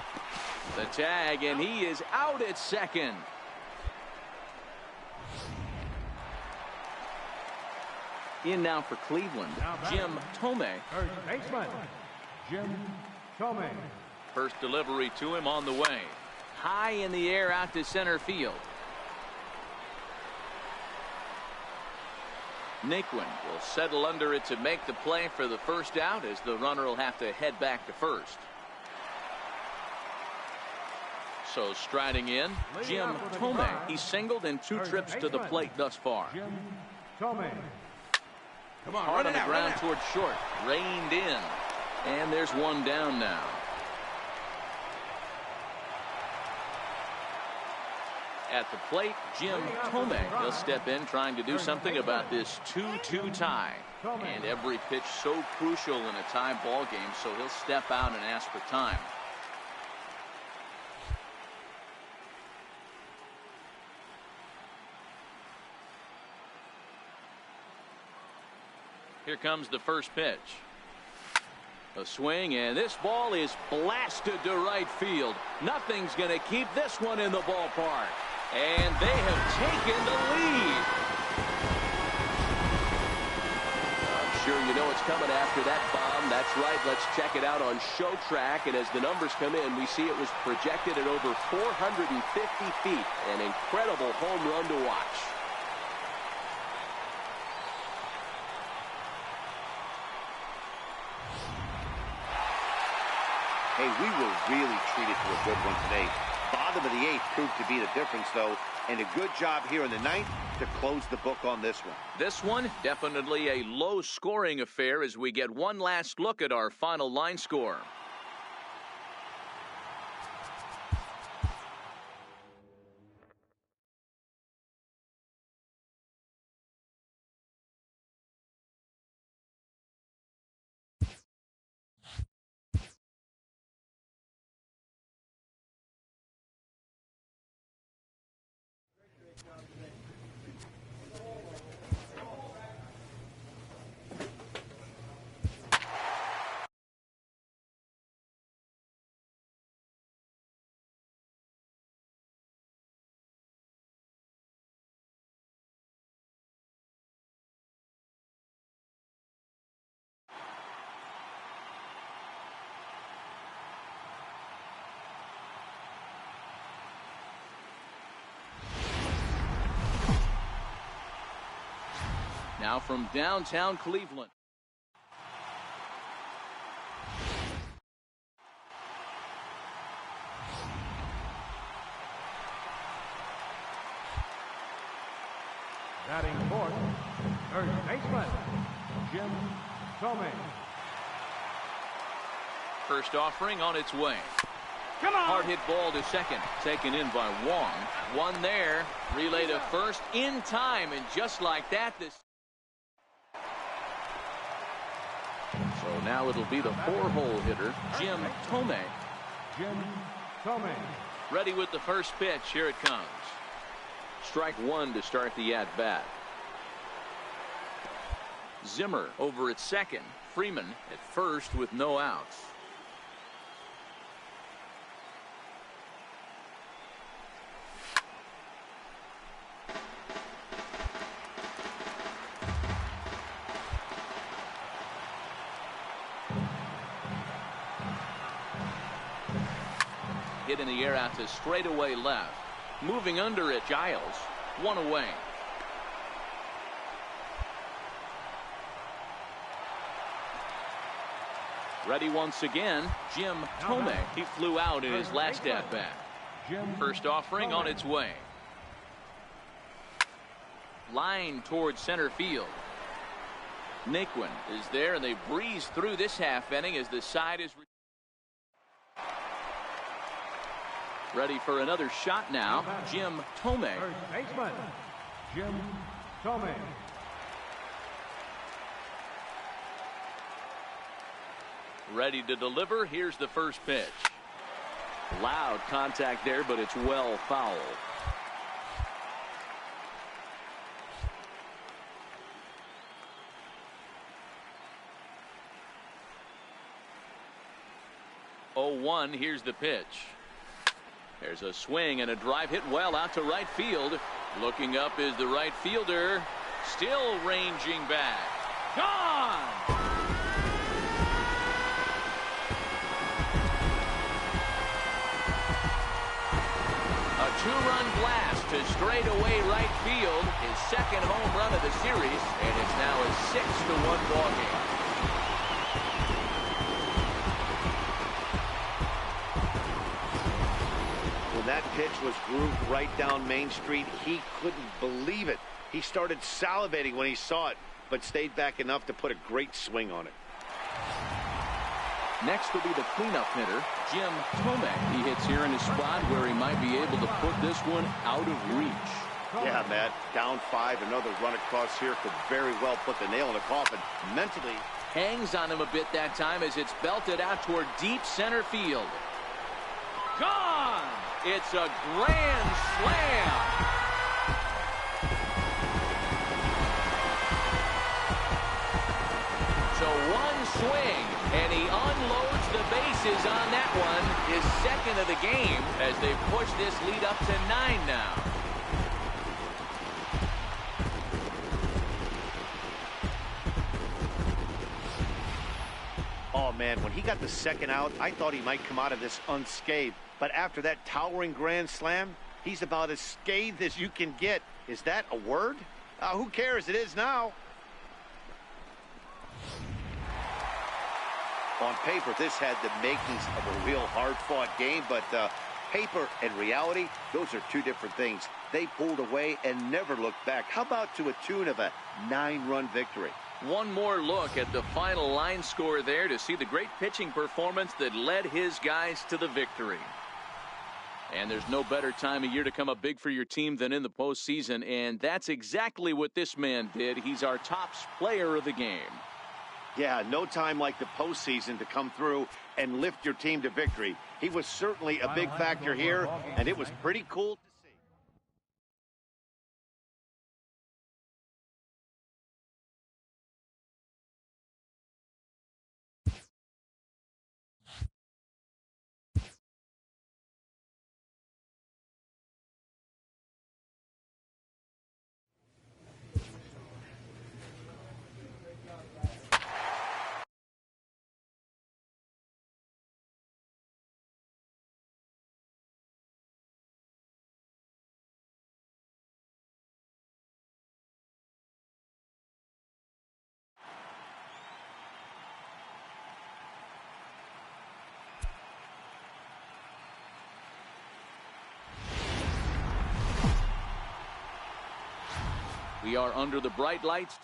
the tag, and he is out at second. In now for Cleveland, Jim Thome. First baseman, Jim Thome. First delivery to him on the way. High in the air out to center field. Naquin will settle under it to make the play for the first out, as the runner will have to head back to first. So striding in, Jim Thome. He's singled in 2 trips to the plate thus far. Jim Thome. Come on, Hard on the ground towards short. Reined in. And there's 1 down now. At the plate, Jim Thome. He'll step in trying to do something about this 2-2 tie. And every pitch so crucial in a tie ball game, so he'll step out and ask for time. Here comes the first pitch. A swing, and this ball is blasted to right field. Nothing's going to keep this one in the ballpark. And they have taken the lead. I'm sure you know it's coming after that bomb. That's right. Let's check it out on Show Track. And as the numbers come in, we see it was projected at over 450 feet. An incredible home run to watch. Hey, we were really treated to a good one today. Bottom of the 8th proved to be the difference, though, and a good job here in the 9th to close the book on this one. This one, definitely a low-scoring affair as we get one last look at our final line score. Now from downtown Cleveland. Batting fourth, third baseman, Jim Thome. First offering on its way. Come on! Hard hit ball to second. Taken in by Wong. One there. Relay to first in time. And just like that, this. So now it'll be the 4-hole hitter, Jim Thome. Jim Thome. Ready with the first pitch. Here it comes. Strike 1 to start the at-bat. Zimmer over at second. Freeman at first with no outs. Hit in the air out to straightaway left. Moving under it, Giles. 1 away. Ready once again, Jim Thome. He flew out in his last at-bat. First offering on its way. Line towards center field. Naquin is there, and they breeze through this half inning as the side is ready for another shot now. Jim Thome. Third baseman, Jim Thome. Ready to deliver. Here's the first pitch. Loud contact there, but it's well fouled. Oh, 1. Here's the pitch. There's a swing and a drive hit well out to right field. Looking up is the right fielder. Still ranging back. Gone! A 2-run blast to straightaway right field. His second home run of the series. And it's now a 6-1 ball game. pitch was grooved right down Main Street. He couldn't believe it. He started salivating when he saw it, but stayed back enough to put a great swing on it. Next will be the cleanup hitter, Jim Thome. He hits here in a spot where he might be able to put this one out of reach. Yeah, Matt, down 5, another run across here could very well put the nail in the coffin. Mentally, Hangs on him a bit that time as it's belted out toward deep center field. Gone! It's a grand slam! So one swing, and he unloads the bases on that one. His second of the game as they push this lead up to 9 now. oh man, when he got the second out, I thought he might come out of this unscathed. But after that towering grand slam, he's about as scathed as you can get. Is that a word? Who cares? It is now. On paper, this had the makings of a real hard-fought game, but paper and reality, those are two different things. They pulled away and never looked back. How about to a tune of a 9-run victory? One more look at the final line score there to see the great pitching performance that led his guys to the victory. And there's no better time of year to come up big for your team than in the postseason, and that's exactly what this man did. He's our top player of the game. Yeah, no time like the postseason to come through and lift your team to victory. He was certainly a big factor here, and it was pretty cool to see. We are under the bright lights.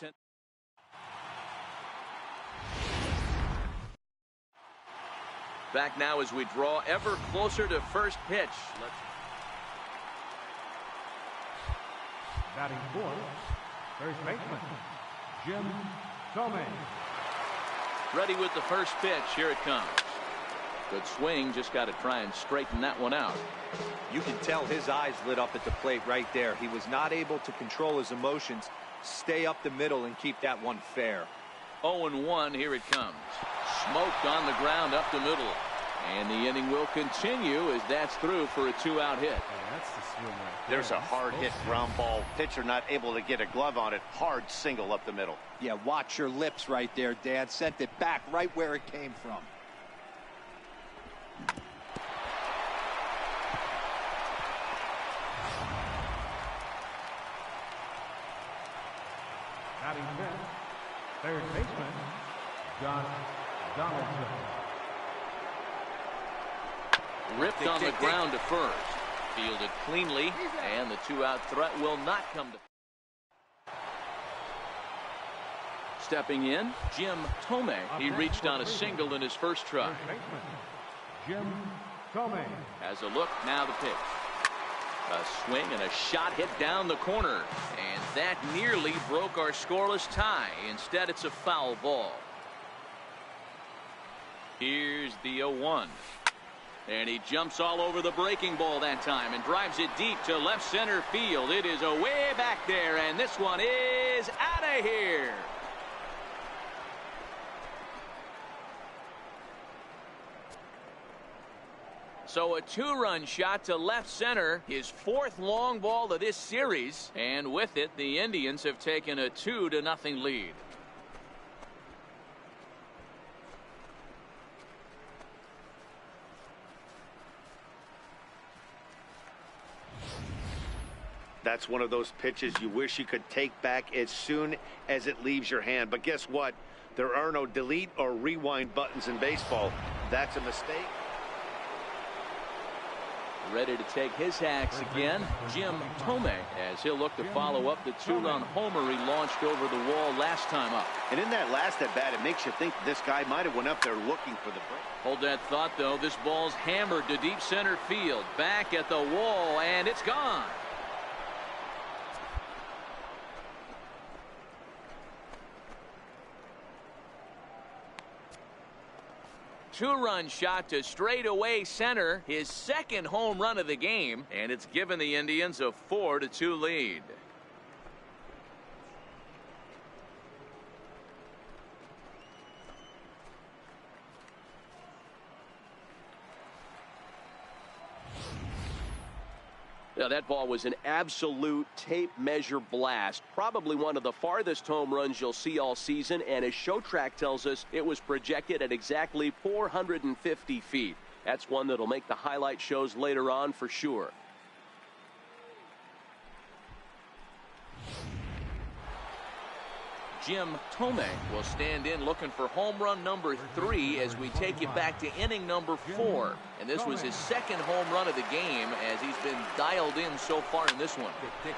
Back now as we draw ever closer to first pitch. Batting fourth, first baseman, Jim Thome. Ready with the first pitch. Here it comes. Good swing. Just got to try and straighten that one out. You can tell his eyes lit up at the plate right there. He was not able to control his emotions, stay up the middle, and keep that one fair. 0-1. Here it comes. Smoked on the ground up the middle. And the inning will continue as that's through for a 2-out hit. That's the swing right there. There's a hard hit ground ball. Pitcher not able to get a glove on it. Hard single up the middle. Yeah, watch your lips right there, Dad. Sent it back right where it came from. Batting fifth, third baseman, John Donaldson. Ripped on the ground to first. Fielded cleanly, and the 2-out threat will not come to. Stepping in, Jim Thome. He reached on a single in his first try. First baseman, Jim Thome. Has a look, now the pitch. A swing and a shot hit down the corner. And that nearly broke our scoreless tie. Instead, it's a foul ball. Here's the 0-1. And he jumps all over the breaking ball that time and drives it deep to left center field. It is away back there, and this one is out of here. So a 2-run shot to left center, his 4th long ball of this series. And with it, the Indians have taken a 2-0 lead. That's one of those pitches you wish you could take back as soon as it leaves your hand. But guess what? There are no delete or rewind buttons in baseball. That's a mistake. Ready to take his hacks again, Jim Thome, as he'll look to follow up the two-run homer he launched over the wall last time up. And in that last at-bat, it makes you think this guy might have went up there looking for the break. Hold that thought, though. This ball's hammered to deep center field. Back at the wall, and it's gone. Two-run shot to straightaway center, his second home run of the game, and it's given the Indians a 4-2 lead. Now, that ball was an absolute tape measure blast. Probably one of the farthest home runs you'll see all season. And as Show Track tells us, it was projected at exactly 450 feet. That's one that'll make the highlight shows later on for sure. Jim Thome will stand in looking for home run number 3 as we take you back to inning number 4. And this was his second home run of the game as he's been dialed in so far in this one.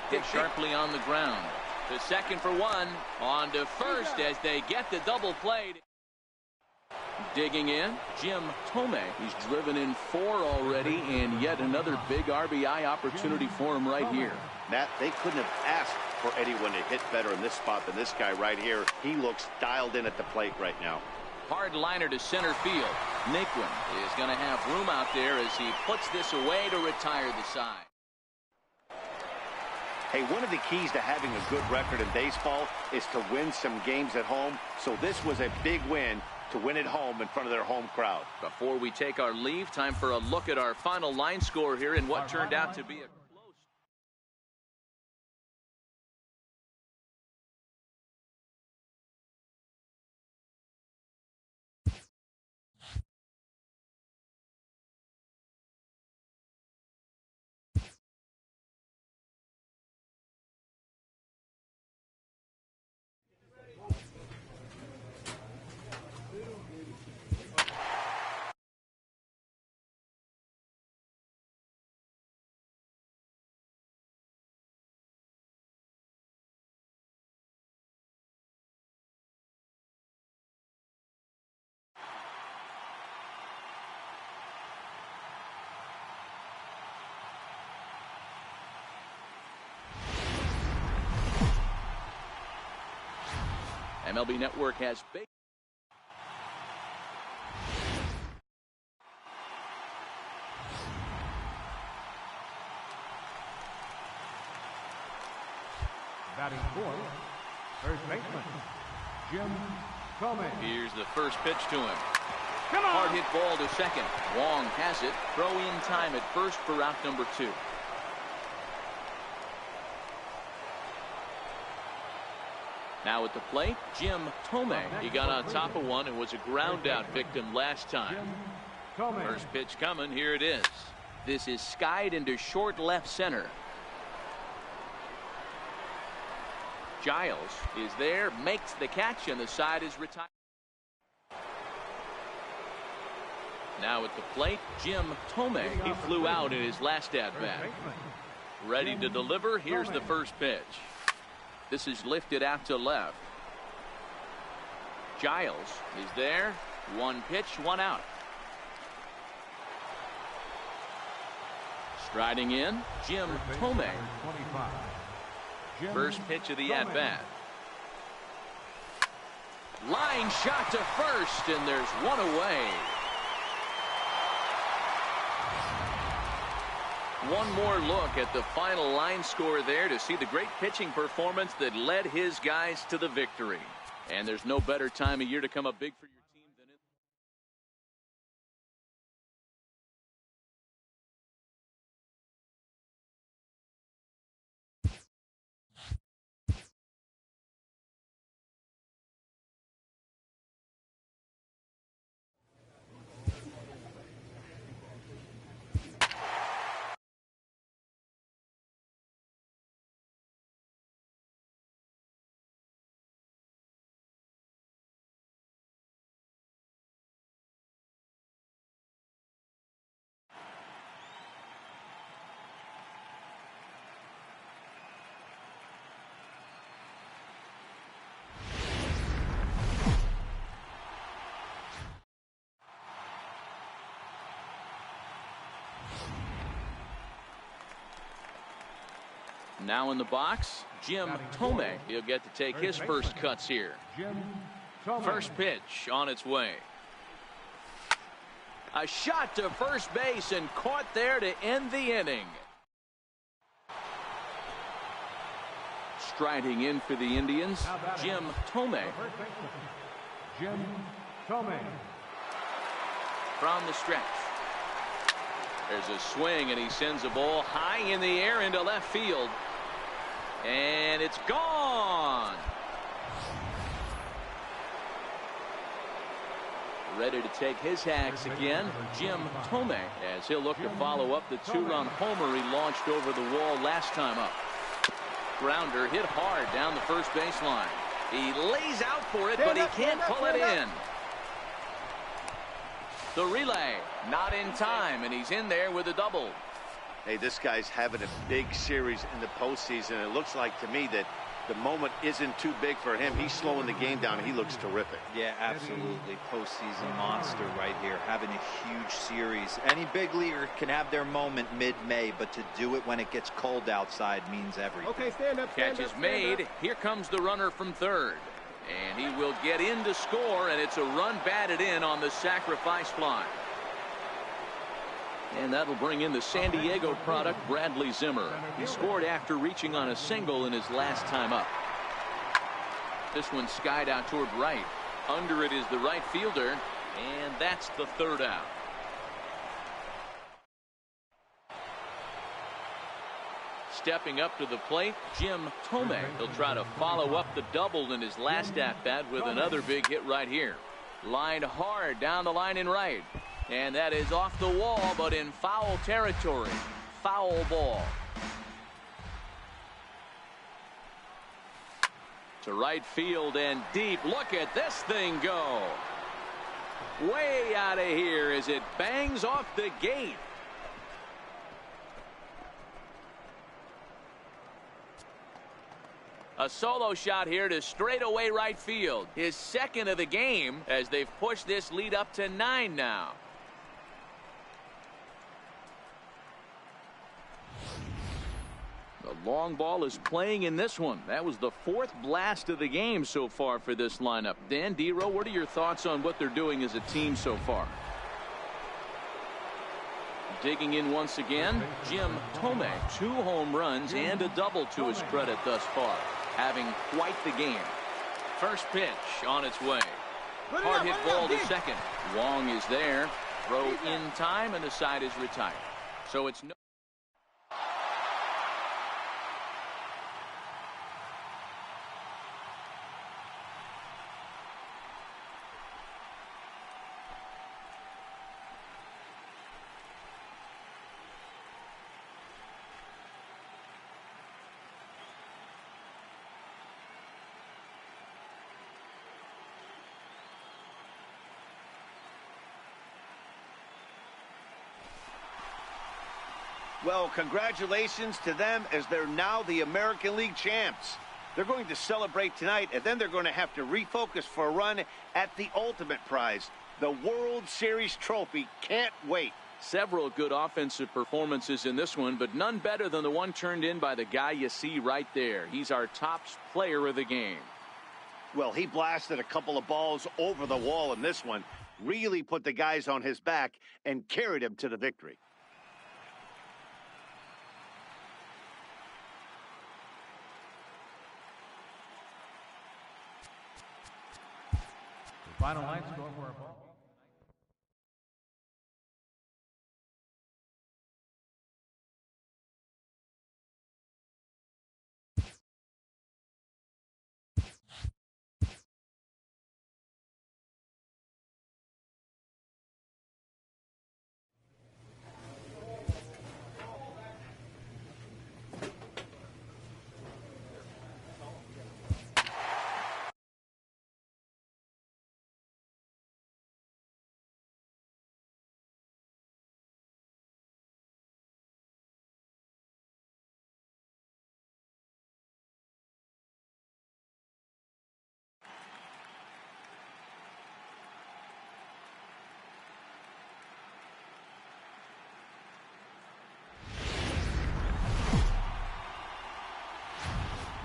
Hit sharply on the ground. To second for 1. On to first as they get the double play. Digging in, Jim Thome. He's driven in 4 already, and yet another big RBI opportunity for him right here. Matt, they couldn't have asked for anyone to hit better in this spot than this guy right here. He looks dialed in at the plate right now. Hard liner to center field. Naquin is going to have room out there as he puts this away to retire the side. Hey, one of the keys to having a good record in baseball is to win some games at home. So this was a big win to win at home in front of their home crowd. Before we take our leave, time for a look at our final line score here in what turned out to be a MLB Network has big. Batting fourth, first baseman, Jim Thome. Here's the first pitch to him. Come on! Hard hit ball to second. Wong has it. Throw in time at first for out number 2. Now at the plate, Jim Thome. He got on top of one and was a ground out victim last time. First pitch coming. Here it is. This is skied into short left center. Giles is there, makes the catch, and the side is retired. Now at the plate, Jim Thome. He flew out in his last at-bat. Ready to deliver. Here's the first pitch. This is lifted out to left. Giles is there. 1 pitch, 1 out. Striding in, Jim Thome. First pitch of the at-bat. Line shot to first, and there's 1 away. One more look at the final line score there to see the great pitching performance that led his guys to the victory. And there's no better time of year to come up big for your Now in the box, Jim Thome. He'll get to take his first cuts here. First pitch on its way. A shot to first base and caught there to end the inning. Striding in for the Indians, Jim Thome. Jim Thome. From the stretch. There's a swing, and he sends a ball high in the air into left field. And it's gone. Ready to take his hacks again, Jim Thome, as he'll look to follow up the two-run homer he launched over the wall last time up. Grounder hit hard down the first baseline. He lays out for it, but he can't pull it in. The relay, not in time, and he's in there with a double. Hey, this guy's having a big series in the postseason. It looks like to me that the moment isn't too big for him. He's slowing the game down, and he looks terrific. Yeah, absolutely. Postseason monster right here, having a huge series. Any big leaguer can have their moment mid-May, but to do it when it gets cold outside means everything. Okay, stand up. Catch is made. Here comes the runner from third. And he will get in to score, and it's a run batted in on the sacrifice fly. And that'll bring in the San Diego product, Bradley Zimmer. He scored after reaching on a single in his last time up. This one skied out toward right. Under it is the right fielder, and that's the third out. Stepping up to the plate, Jim Thome. He'll try to follow up the double in his last at-bat with another big hit right here. Lined hard down the line in right. And that is off the wall, but in foul territory. Foul ball. To right field and deep. Look at this thing go. Way out of here as it bangs off the gate. A solo shot here to straightaway right field. His second of the game as they've pushed this lead up to 9 now. The long ball is playing in this one. That was the 4th blast of the game so far for this lineup. Dan, Dero, what are your thoughts on what they're doing as a team so far? Digging in once again, Jim Thome. 2 home runs and a double to his credit thus far. Having quite the game. First pitch on its way. Hard hit ball to second. Wong is there. Throw in time, and the side is retired. So it's no. Well, congratulations to them as they're now the American League champs. They're going to celebrate tonight, and then they're going to have to refocus for a run at the ultimate prize, the World Series trophy. Can't wait. Several good offensive performances in this one, but none better than the one turned in by the guy you see right there. He's our top player of the game. Well, he blasted a couple of balls over the wall in this one, really put the guys on his back and carried him to the victory. Final line score for a ball.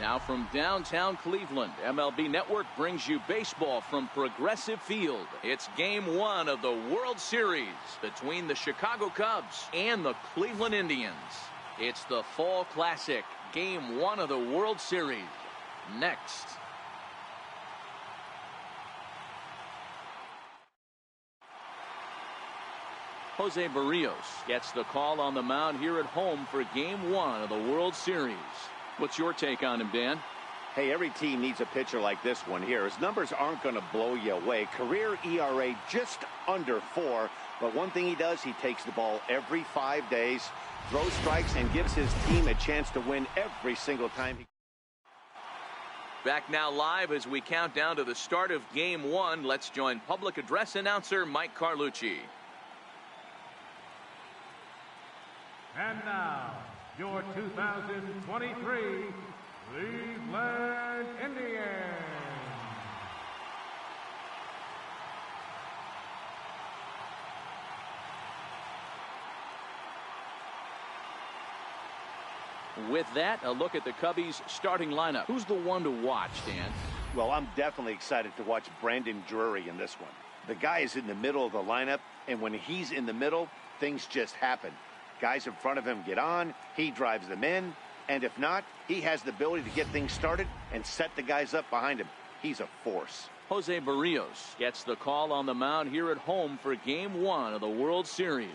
Now from downtown Cleveland, MLB Network brings you baseball from Progressive Field. It's Game 1 of the World Series between the Chicago Cubs and the Cleveland Indians. It's the Fall Classic, Game 1 of the World Series. Next. Jose Barrios gets the call on the mound here at home for Game 1 of the World Series. What's your take on him, Dan? Hey, every team needs a pitcher like this one here. His numbers aren't going to blow you away. Career ERA just under 4. But one thing he does, he takes the ball every 5 days, throws strikes, and gives his team a chance to win every single time. Back now live as we count down to the start of Game 1. Let's join public address announcer Mike Carlucci. And now, your 2023 Cleveland Indians. With that, a look at the Cubbies' starting lineup. Who's the one to watch, Dan? Well, I'm definitely excited to watch Brandon Drury in this one. The guy is in the middle of the lineup, and when he's in the middle, things just happen. Guys in front of him get on, he drives them in, and if not, he has the ability to get things started and set the guys up behind him. He's a force. Jose Barrios gets the call on the mound here at home for Game 1 of the World Series.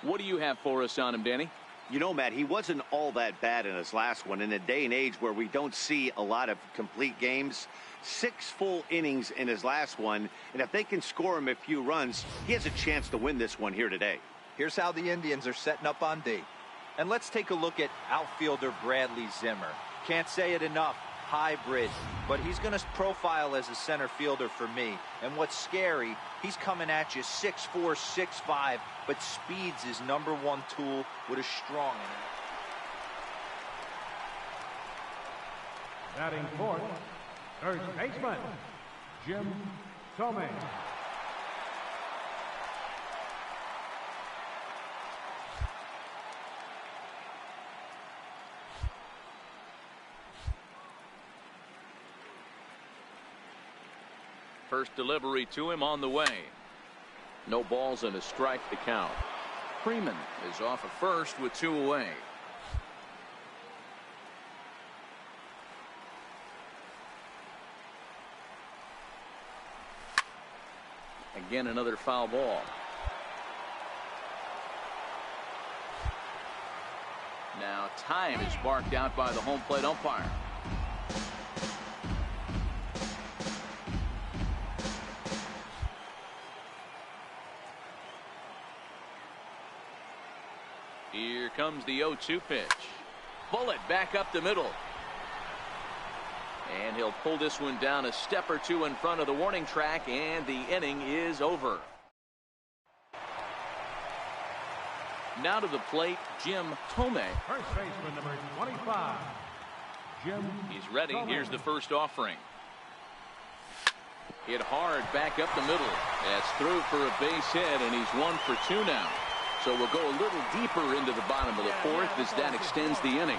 What do you have for us on him, Danny? You know, Matt, he wasn't all that bad in his last one. In a day and age where we don't see a lot of complete games, 6 full innings in his last one, and if they can score him a few runs, he has a chance to win this one here today. Here's how the Indians are setting up on D. And let's take a look at outfielder Bradley Zimmer. Can't say it enough. Hybrid. But he's going to profile as a center fielder for me. And what's scary, he's coming at you 6'4", 6'5", but speed's his #1 tool with a strong in it. Batting fourth, first baseman, Jim Thome. First delivery to him on the way. No balls and a strike to count. Freeman is off at first with 2 away. Again, another foul ball. Now time is marked out by the home plate umpire. Here comes the 0-2 pitch. Bullet back up the middle. And he'll pull this one down a step or 2 in front of the warning track, and the inning is over. Now to the plate, Jim Thome. First baseman, number 25, Jim. He's ready. Thome. Here's the first offering. Hit hard back up the middle. That's through for a base hit, and he's 1 for 2 now. So we'll go a little deeper into the bottom of the fourth as that extends the inning.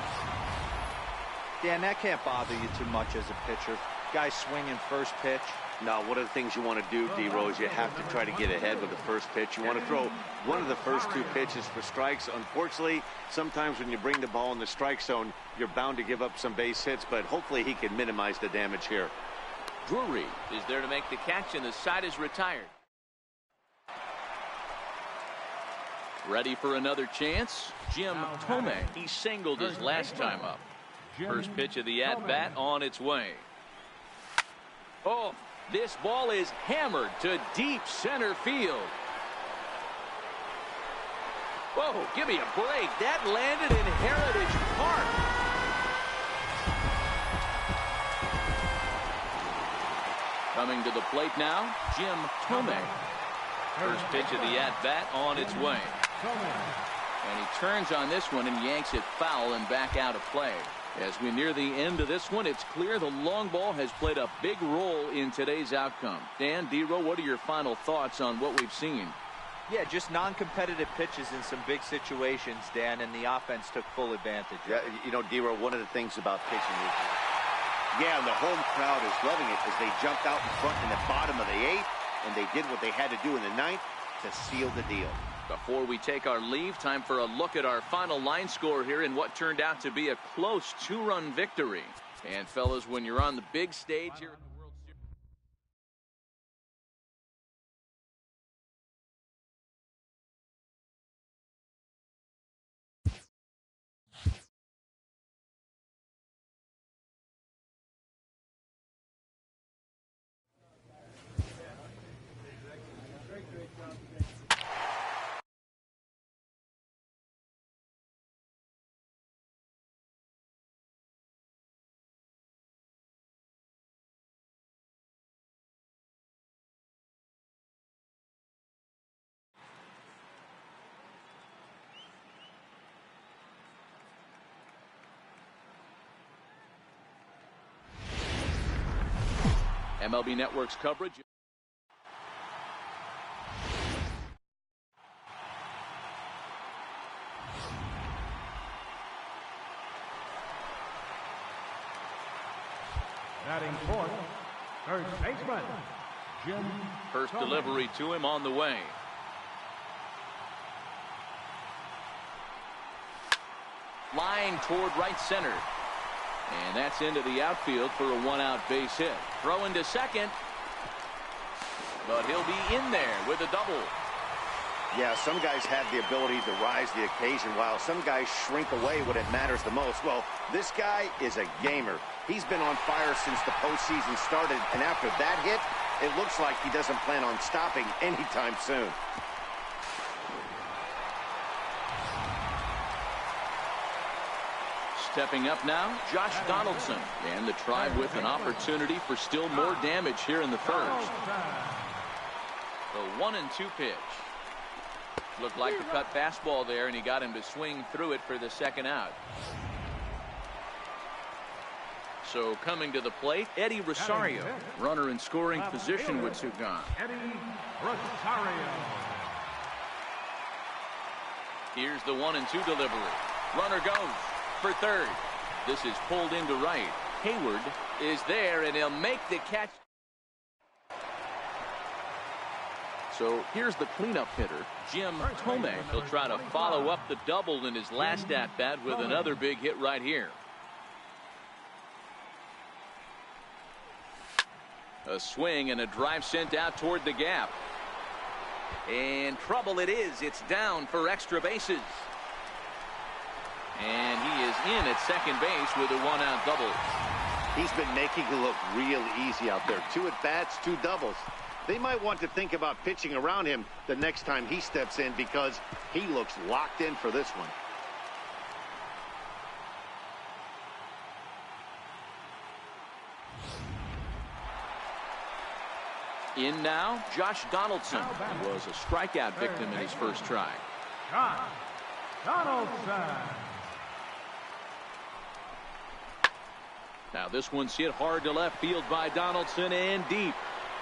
Dan, that can't bother you too much as a pitcher. Guy swinging first pitch. Now, one of the things you want to do, D-Rose, you have to try to get ahead with the first pitch. You want to throw one of the first 2 pitches for strikes. Unfortunately, sometimes when you bring the ball in the strike zone, you're bound to give up some base hits, but hopefully he can minimize the damage here. Drury is there to make the catch, and the side is retired. Ready for another chance? Jim Thome. He singled his last time up. First pitch of the at-bat on its way. Oh, this ball is hammered to deep center field. Whoa, give me a break. That landed in Heritage Park. Coming to the plate now, Jim Thome. First pitch of the at-bat on its way. And he turns on this one and yanks it foul and back out of play. As we near the end of this one, it's clear the long ball has played a big role in today's outcome. Dan, D-Row, what are your final thoughts on what we've seen? Yeah, just non-competitive pitches in some big situations, Dan, and the offense took full advantage. Yeah, you know, D-Row, one of the things about pitching is Yeah, and the home crowd is loving it as they jumped out in front in the bottom of the 8th, and they did what they had to do in the 9th to seal the deal. Before we take our leave, time for a look at our final line score here in what turned out to be a close 2-run victory. And fellas, when you're on the big stage here at the World Series. MLB Network's coverage. Batting fourth, third baseman, Jim. First Thome. delivery to him on the way. Line toward right center. And that's into the outfield for a 1-out base hit. Throw into second. But he'll be in there with a double. Yeah, some guys have the ability to rise to the occasion while some guys shrink away when it matters the most. Well, this guy is a gamer. He's been on fire since the postseason started, and after that hit, it looks like he doesn't plan on stopping anytime soon. Stepping up now, Josh Donaldson. And the Tribe with an opportunity for still more damage here in the first. The 1-2 pitch. Looked like the cut fastball there, and he got him to swing through it for the second out. So coming to the plate, Eddie Rosario. Runner in scoring position with Sugan. Eddie Rosario. Here's the 1-2 delivery. Runner goes for third. This is pulled into right. Hayward is there, and he'll make the catch. So here's the cleanup hitter, Jim Thome. He'll try to follow up the double in his last at-bat with another big hit right here. A swing and a drive sent out toward the gap. And trouble it is. It's down for extra bases. And he is in at second base with a 1-out double. He's been making it look real easy out there. 2 at-bats, 2 doubles. They might want to think about pitching around him the next time he steps in because he looks locked in for this one. In now, Josh Donaldson, who was a strikeout victim in his first try. Josh Donaldson. Now this one's hit hard to left field by Donaldson and deep.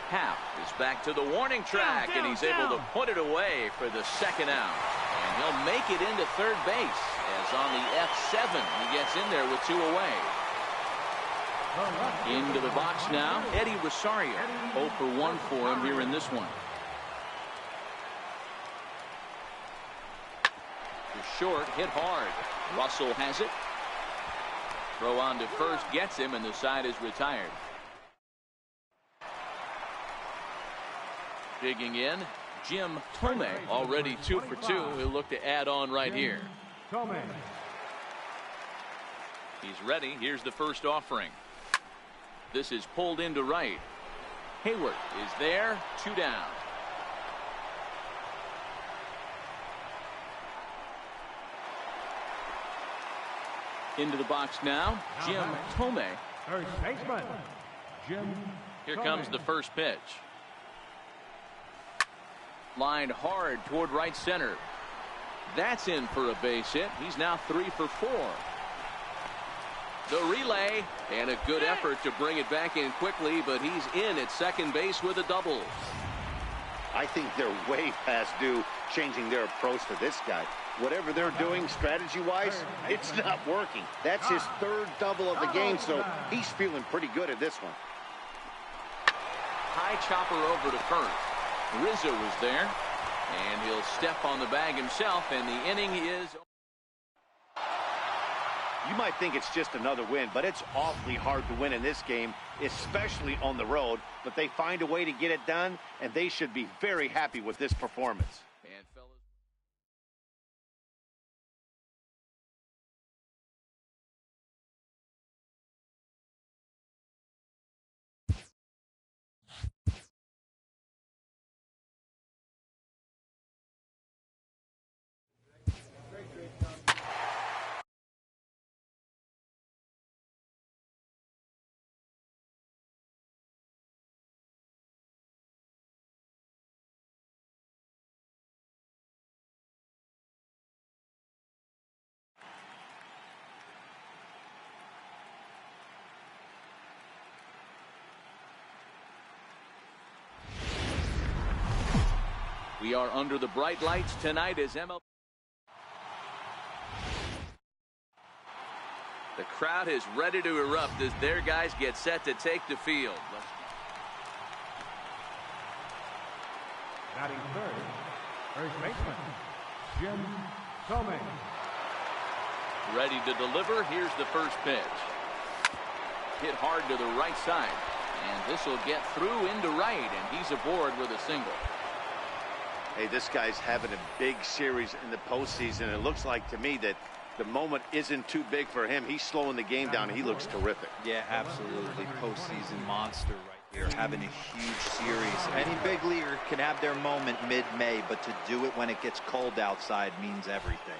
Happ is back to the warning track, and he's able to put it away for the second out. And he'll make it into third base as on the F7 he gets in there with 2 away. Into the box now, Eddie Rosario. 0 for 1 for him here in this one. To short, hit hard. Russell has it. Throw on to first, gets him, and the side is retired. Digging in, Jim Thome, already 2 for 2. He'll look to add on right here. Thome. He's ready. Here's the first offering. This is pulled into right. Hayward is there. 2 down. Into the box now, Jim Thome. First baseman, Jim. Here comes the first pitch. Lined hard toward right center. That's in for a base hit. He's now 3 for 4. The relay and a good effort to bring it back in quickly, but he's in at second base with a double. I think they're way past due changing their approach to this guy. Whatever they're doing strategy-wise, it's not working. That's his third double of the game, so he's feeling pretty good at this one. High chopper over to first. Rizzo was there, and he'll step on the bag himself, and the inning is... You might think it's just another win, but it's awfully hard to win in this game, especially on the road. But they find a way to get it done, and they should be very happy with this performance. And fellas, we are under the bright lights tonight as MLB. The crowd is ready to erupt as their guys get set to take the field. Batting third, first baseman, Jim Thome. Ready to deliver. Here's the first pitch. Hit hard to the right side. And this will get through into right, and he's aboard with a single. Hey, this guy's having a big series in the postseason. It looks like to me that the moment isn't too big for him. He's slowing the game down. He looks terrific. Yeah, absolutely. Postseason monster right here, having a huge series. Any big leaguer can have their moment mid-May, but to do it when it gets cold outside means everything.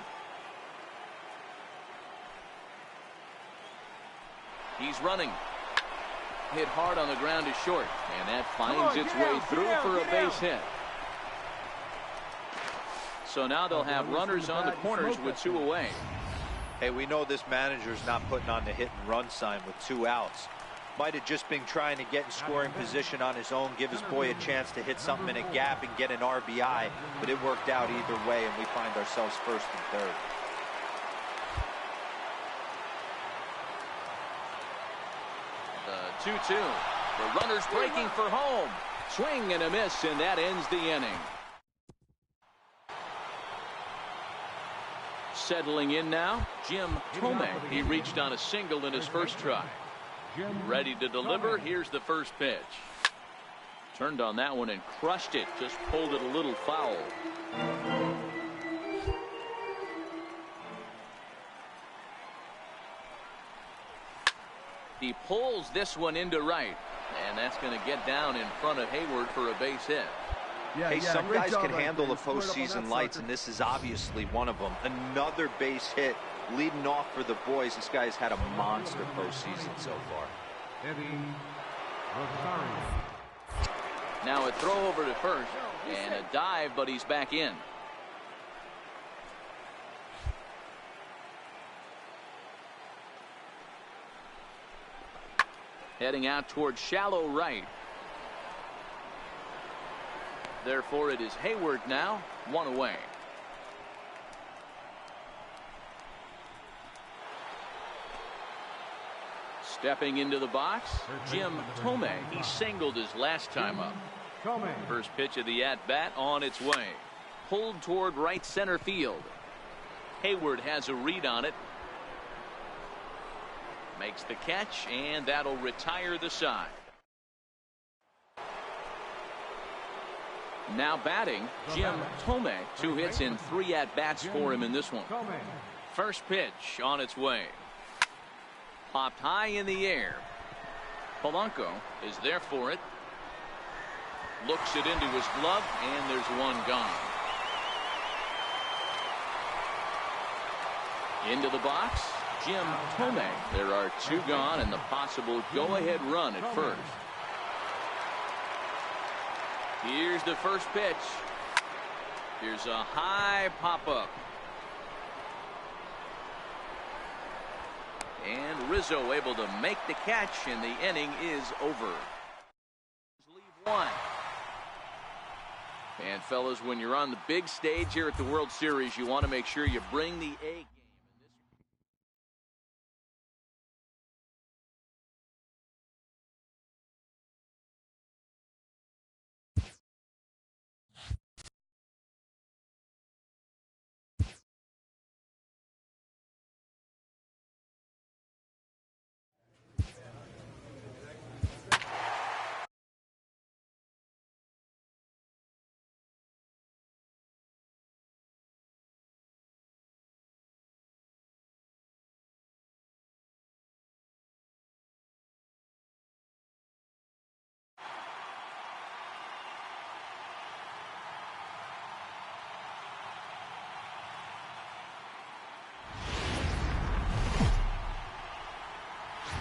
He's running. Hit hard on the ground is short, and that finds its way through for a base hit. So now they'll have runners on the corners with 2 away. Hey, we know this manager's not putting on the hit and run sign with 2 outs. Might have just been trying to get in scoring position on his own, give his boy a chance to hit something in a gap and get an RBI, but it worked out either way, and we find ourselves first and third. The 2-2. The runner's breaking for home. Swing and a miss, and that ends the inning. Settling in now, Jim Thome. He reached on a single in his first try. Ready to deliver. Here's the first pitch. Turned on that one and crushed it. Just pulled it a little foul. He pulls this one into right, and that's going to get down in front of Hayward for a base hit. Hey, some guys can handle the postseason lights, and this is obviously one of them. Another base hit leading off for the boys. This guy's had a monster postseason so far. Now a throw over to first, and a dive, but he's back in. Heading out towards shallow right. Therefore, it is Hayward now, 1 away. Stepping into the box, Jim Thome. He singled his last time up. First pitch of the at-bat on its way. Pulled toward right center field. Hayward has a read on it. Makes the catch, and that'll retire the side. Now batting, Jim Thome. 2 hits in 3 at-bats for him in this one. First pitch on its way. Popped high in the air. Polanco is there for it. Looks it into his glove, and there's one gone. Into the box, Jim Thome. There are 2 gone, and the possible go-ahead run at first. Here's the first pitch. Here's a high pop-up. And Rizzo able to make the catch, and the inning is over. Leave 1. And fellas, when you're on the big stage here at the World Series, you want to make sure you bring the A game.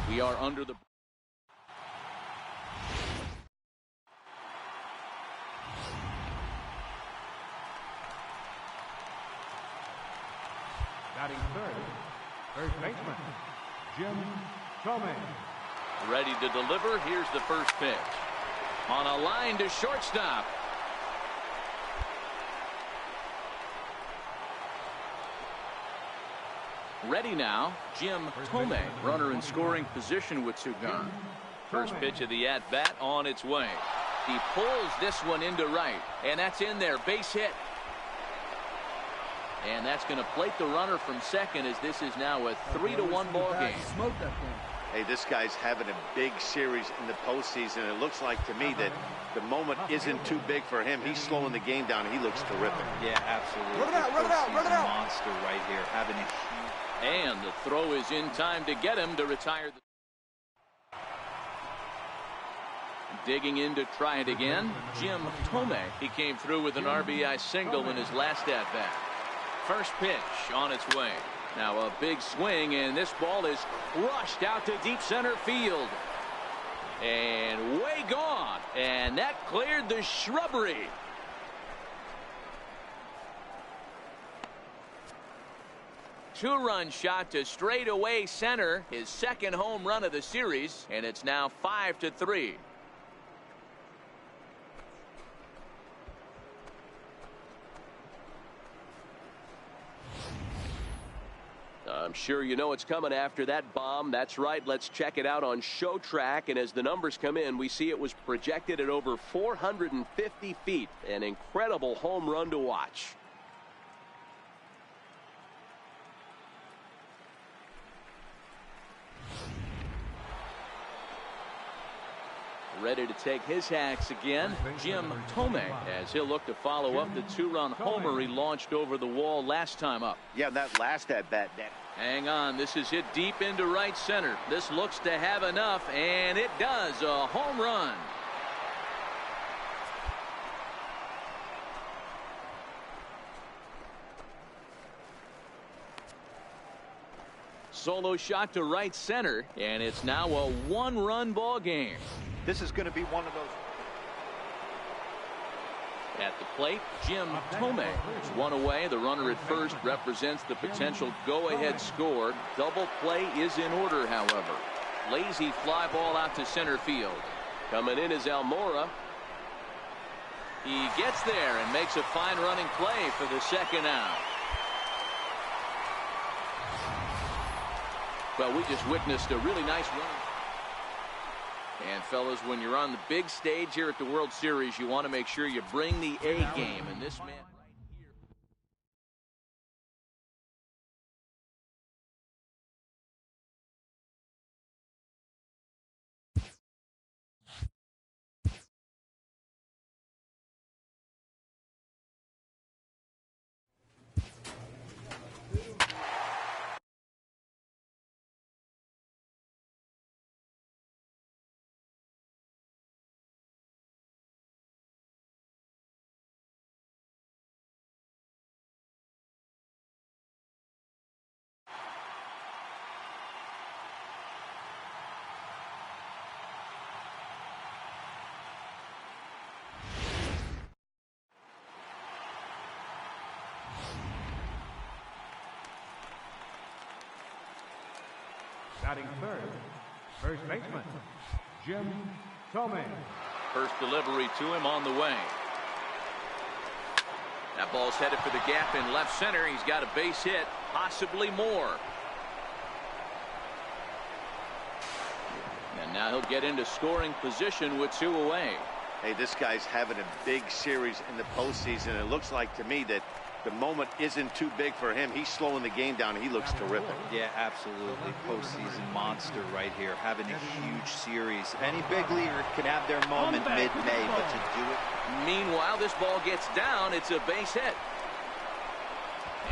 We are under the Batting third, first baseman, Jim Thome. ready to deliver. Here's the first pitch. On a line to shortstop. Ready now, Jim Thome, runner in scoring position with two gone. First pitch of the at-bat on its way. He pulls this one into right, and that's in there, base hit. And that's going to plate the runner from second, as this is now a 3-1 ball game. Smoke that thing. Hey, this guy's having a big series in the postseason. It looks like to me that the moment isn't too big for him. He's slowing the game down. He looks terrific. Yeah, absolutely. Run it out, run it out, run it out. Monster right here, having a huge. And the throw is in time to get him to retire. Digging in to try it again, Jim Thome. He came through with an RBI single in his last at-bat. First pitch on its way. Now a big swing, and this ball is crushed out to deep center field. And way gone. And that cleared the shrubbery. Two-run shot to straightaway center, his second home run of the series, and it's now 5-3. I'm sure you know it's coming after that bomb. That's right. Let's check it out on Show Track. And as the numbers come in, we see it was projected at over 450 feet. An incredible home run to watch. Ready to take his hacks again, Jim Thome, as he'll look to follow up the two-run homer he launched over the wall last time up. Yeah, that last at-bat. Hang on, this is hit deep into right center. This looks to have enough, and it does. A home run. Solo shot to right center, and it's now a one-run ball game. This is going to be one of those. At the plate, Jim Thome is one away. The runner at first represents the potential go-ahead score. Double play is in order, however. Lazy fly ball out to center field. Coming in is Almora. He gets there and makes a fine running play for the second out. Well, we just witnessed a really nice run. And fellas, when you're on the big stage here at the World Series, you want to make sure you bring the A game. And this man Batting third, first baseman, Jim Thome. first delivery to him on the way. That ball's headed for the gap in left center. He's got a base hit, possibly more. And now he'll get into scoring position with 2 away. Hey, this guy's having a big series in the postseason. It looks like to me that the moment isn't too big for him. He's slowing the game down. He looks terrific. Yeah, absolutely. Postseason monster right here, having a huge series. Any big leaguer can have their moment mid-May, but to do it. Meanwhile, this ball gets down. It's a base hit.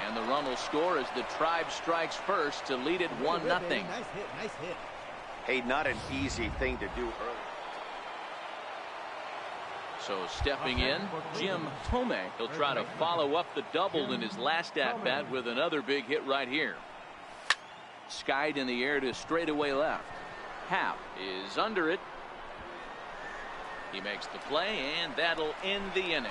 And the run will score as the Tribe strikes first to lead it 1-0. Nice hit, nice hit. Hey, not an easy thing to do early. So stepping in, Jim Thome. He'll try to follow up the double in his last at-bat with another big hit right here. Skied in the air to straightaway left. Happ is under it. He makes the play, and that'll end the inning.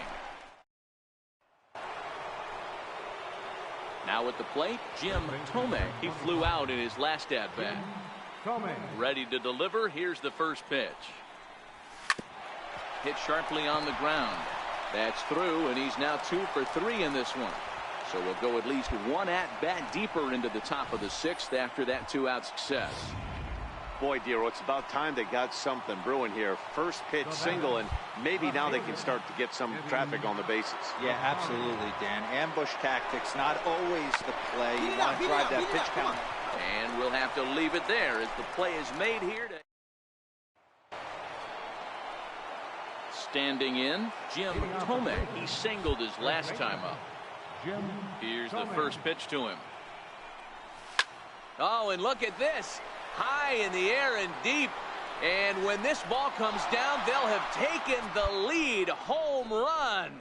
Now at the plate, Jim Thome. He flew out in his last at-bat. Ready to deliver. Here's the first pitch. Hit sharply on the ground. That's through, and he's now 2 for 3 in this one. So we'll go at least 1 at-bat deeper into the top of the 6th after that 2-out success. Boy, Dero, it's about time they got something brewing here. First pitch single, and maybe now they can start to get some traffic on the bases. Yeah, absolutely, Dan. Ambush tactics, not always the play. You want to drive that pitch count. And we'll have to leave it there as the play is made here. Standing in, Jim Thome. He singled his last time up. Here's the first pitch to him. Oh, and look at this. High in the air and deep. And when this ball comes down, they'll have taken the lead. Home run.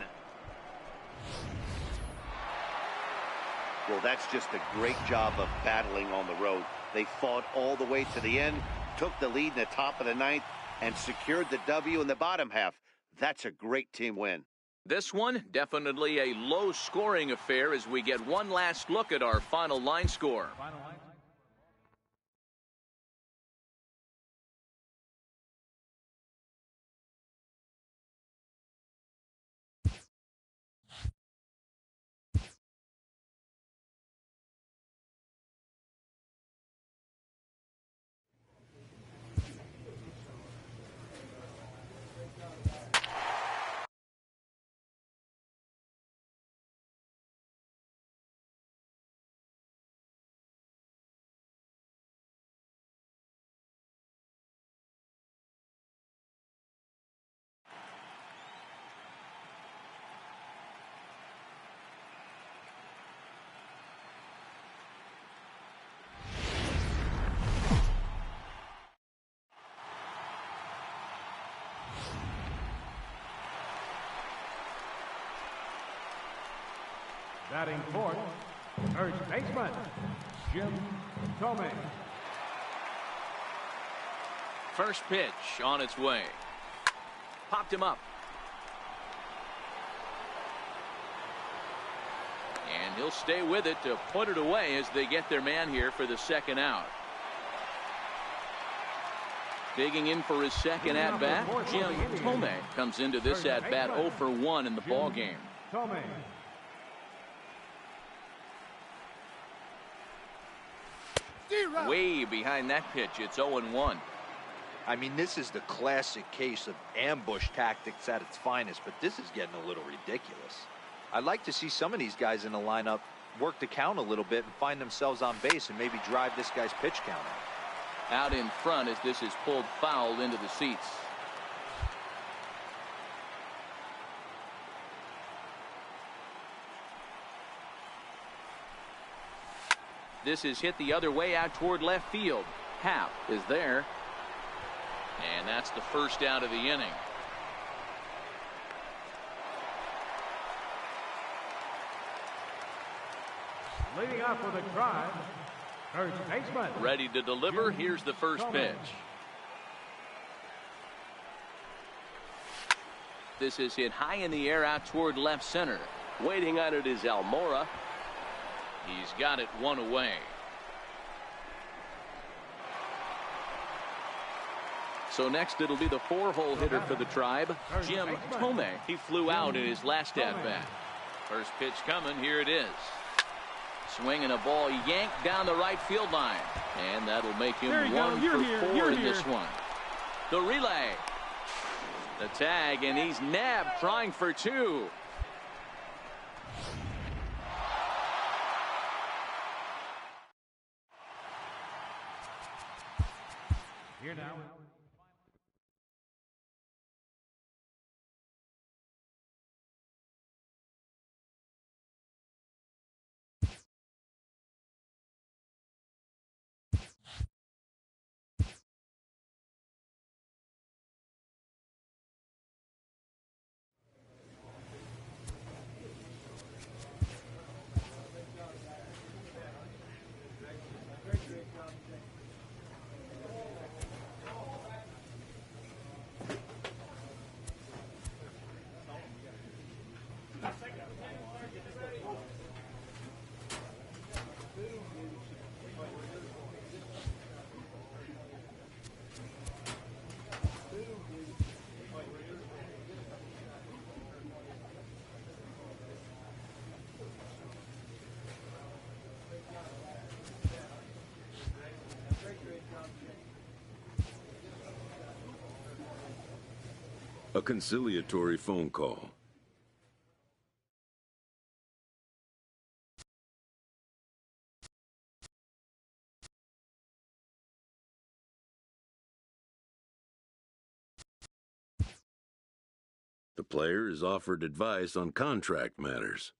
Well, that's just a great job of battling on the road. They fought all the way to the end, took the lead in the top of the 9th, and secured the W in the bottom half. That's a great team win. This one, definitely a low-scoring affair as we get one last look at our final line score. Batting fourth, first baseman, Jim Thome. First pitch on its way. Popped him up. And he'll stay with it to put it away as they get their man here for the 2nd out. Digging in for his 2nd at-bat, Jim Thome comes into this at-bat 0 for 1 in the ballgame. Thome. Way behind that pitch. It's 0-1. I mean, this is the classic case of ambush tactics at its finest, but this is getting a little ridiculous. I'd like to see some of these guys in the lineup work the count a little bit and find themselves on base and maybe drive this guy's pitch count out. Out in front as this is pulled foul into the seats. This is hit the other way out toward left field. Happ is there. And that's the first out of the inning. Leading off for the Tribe, first baseman. Ready to deliver. Here's the first pitch. This is hit high in the air out toward left center. Waiting on it is Almora. He's got it 1 away. So next it'll be the 4-hole hitter for the Tribe, Jim Thome. He flew out in his last at-bat. First pitch coming. Here it is. Swinging a ball yanked down the right field line. And that'll make him 1 for 4 in this one. The relay. The tag, and he's nabbed, trying for 2. Here now. A conciliatory phone call. The player is offered advice on contract matters.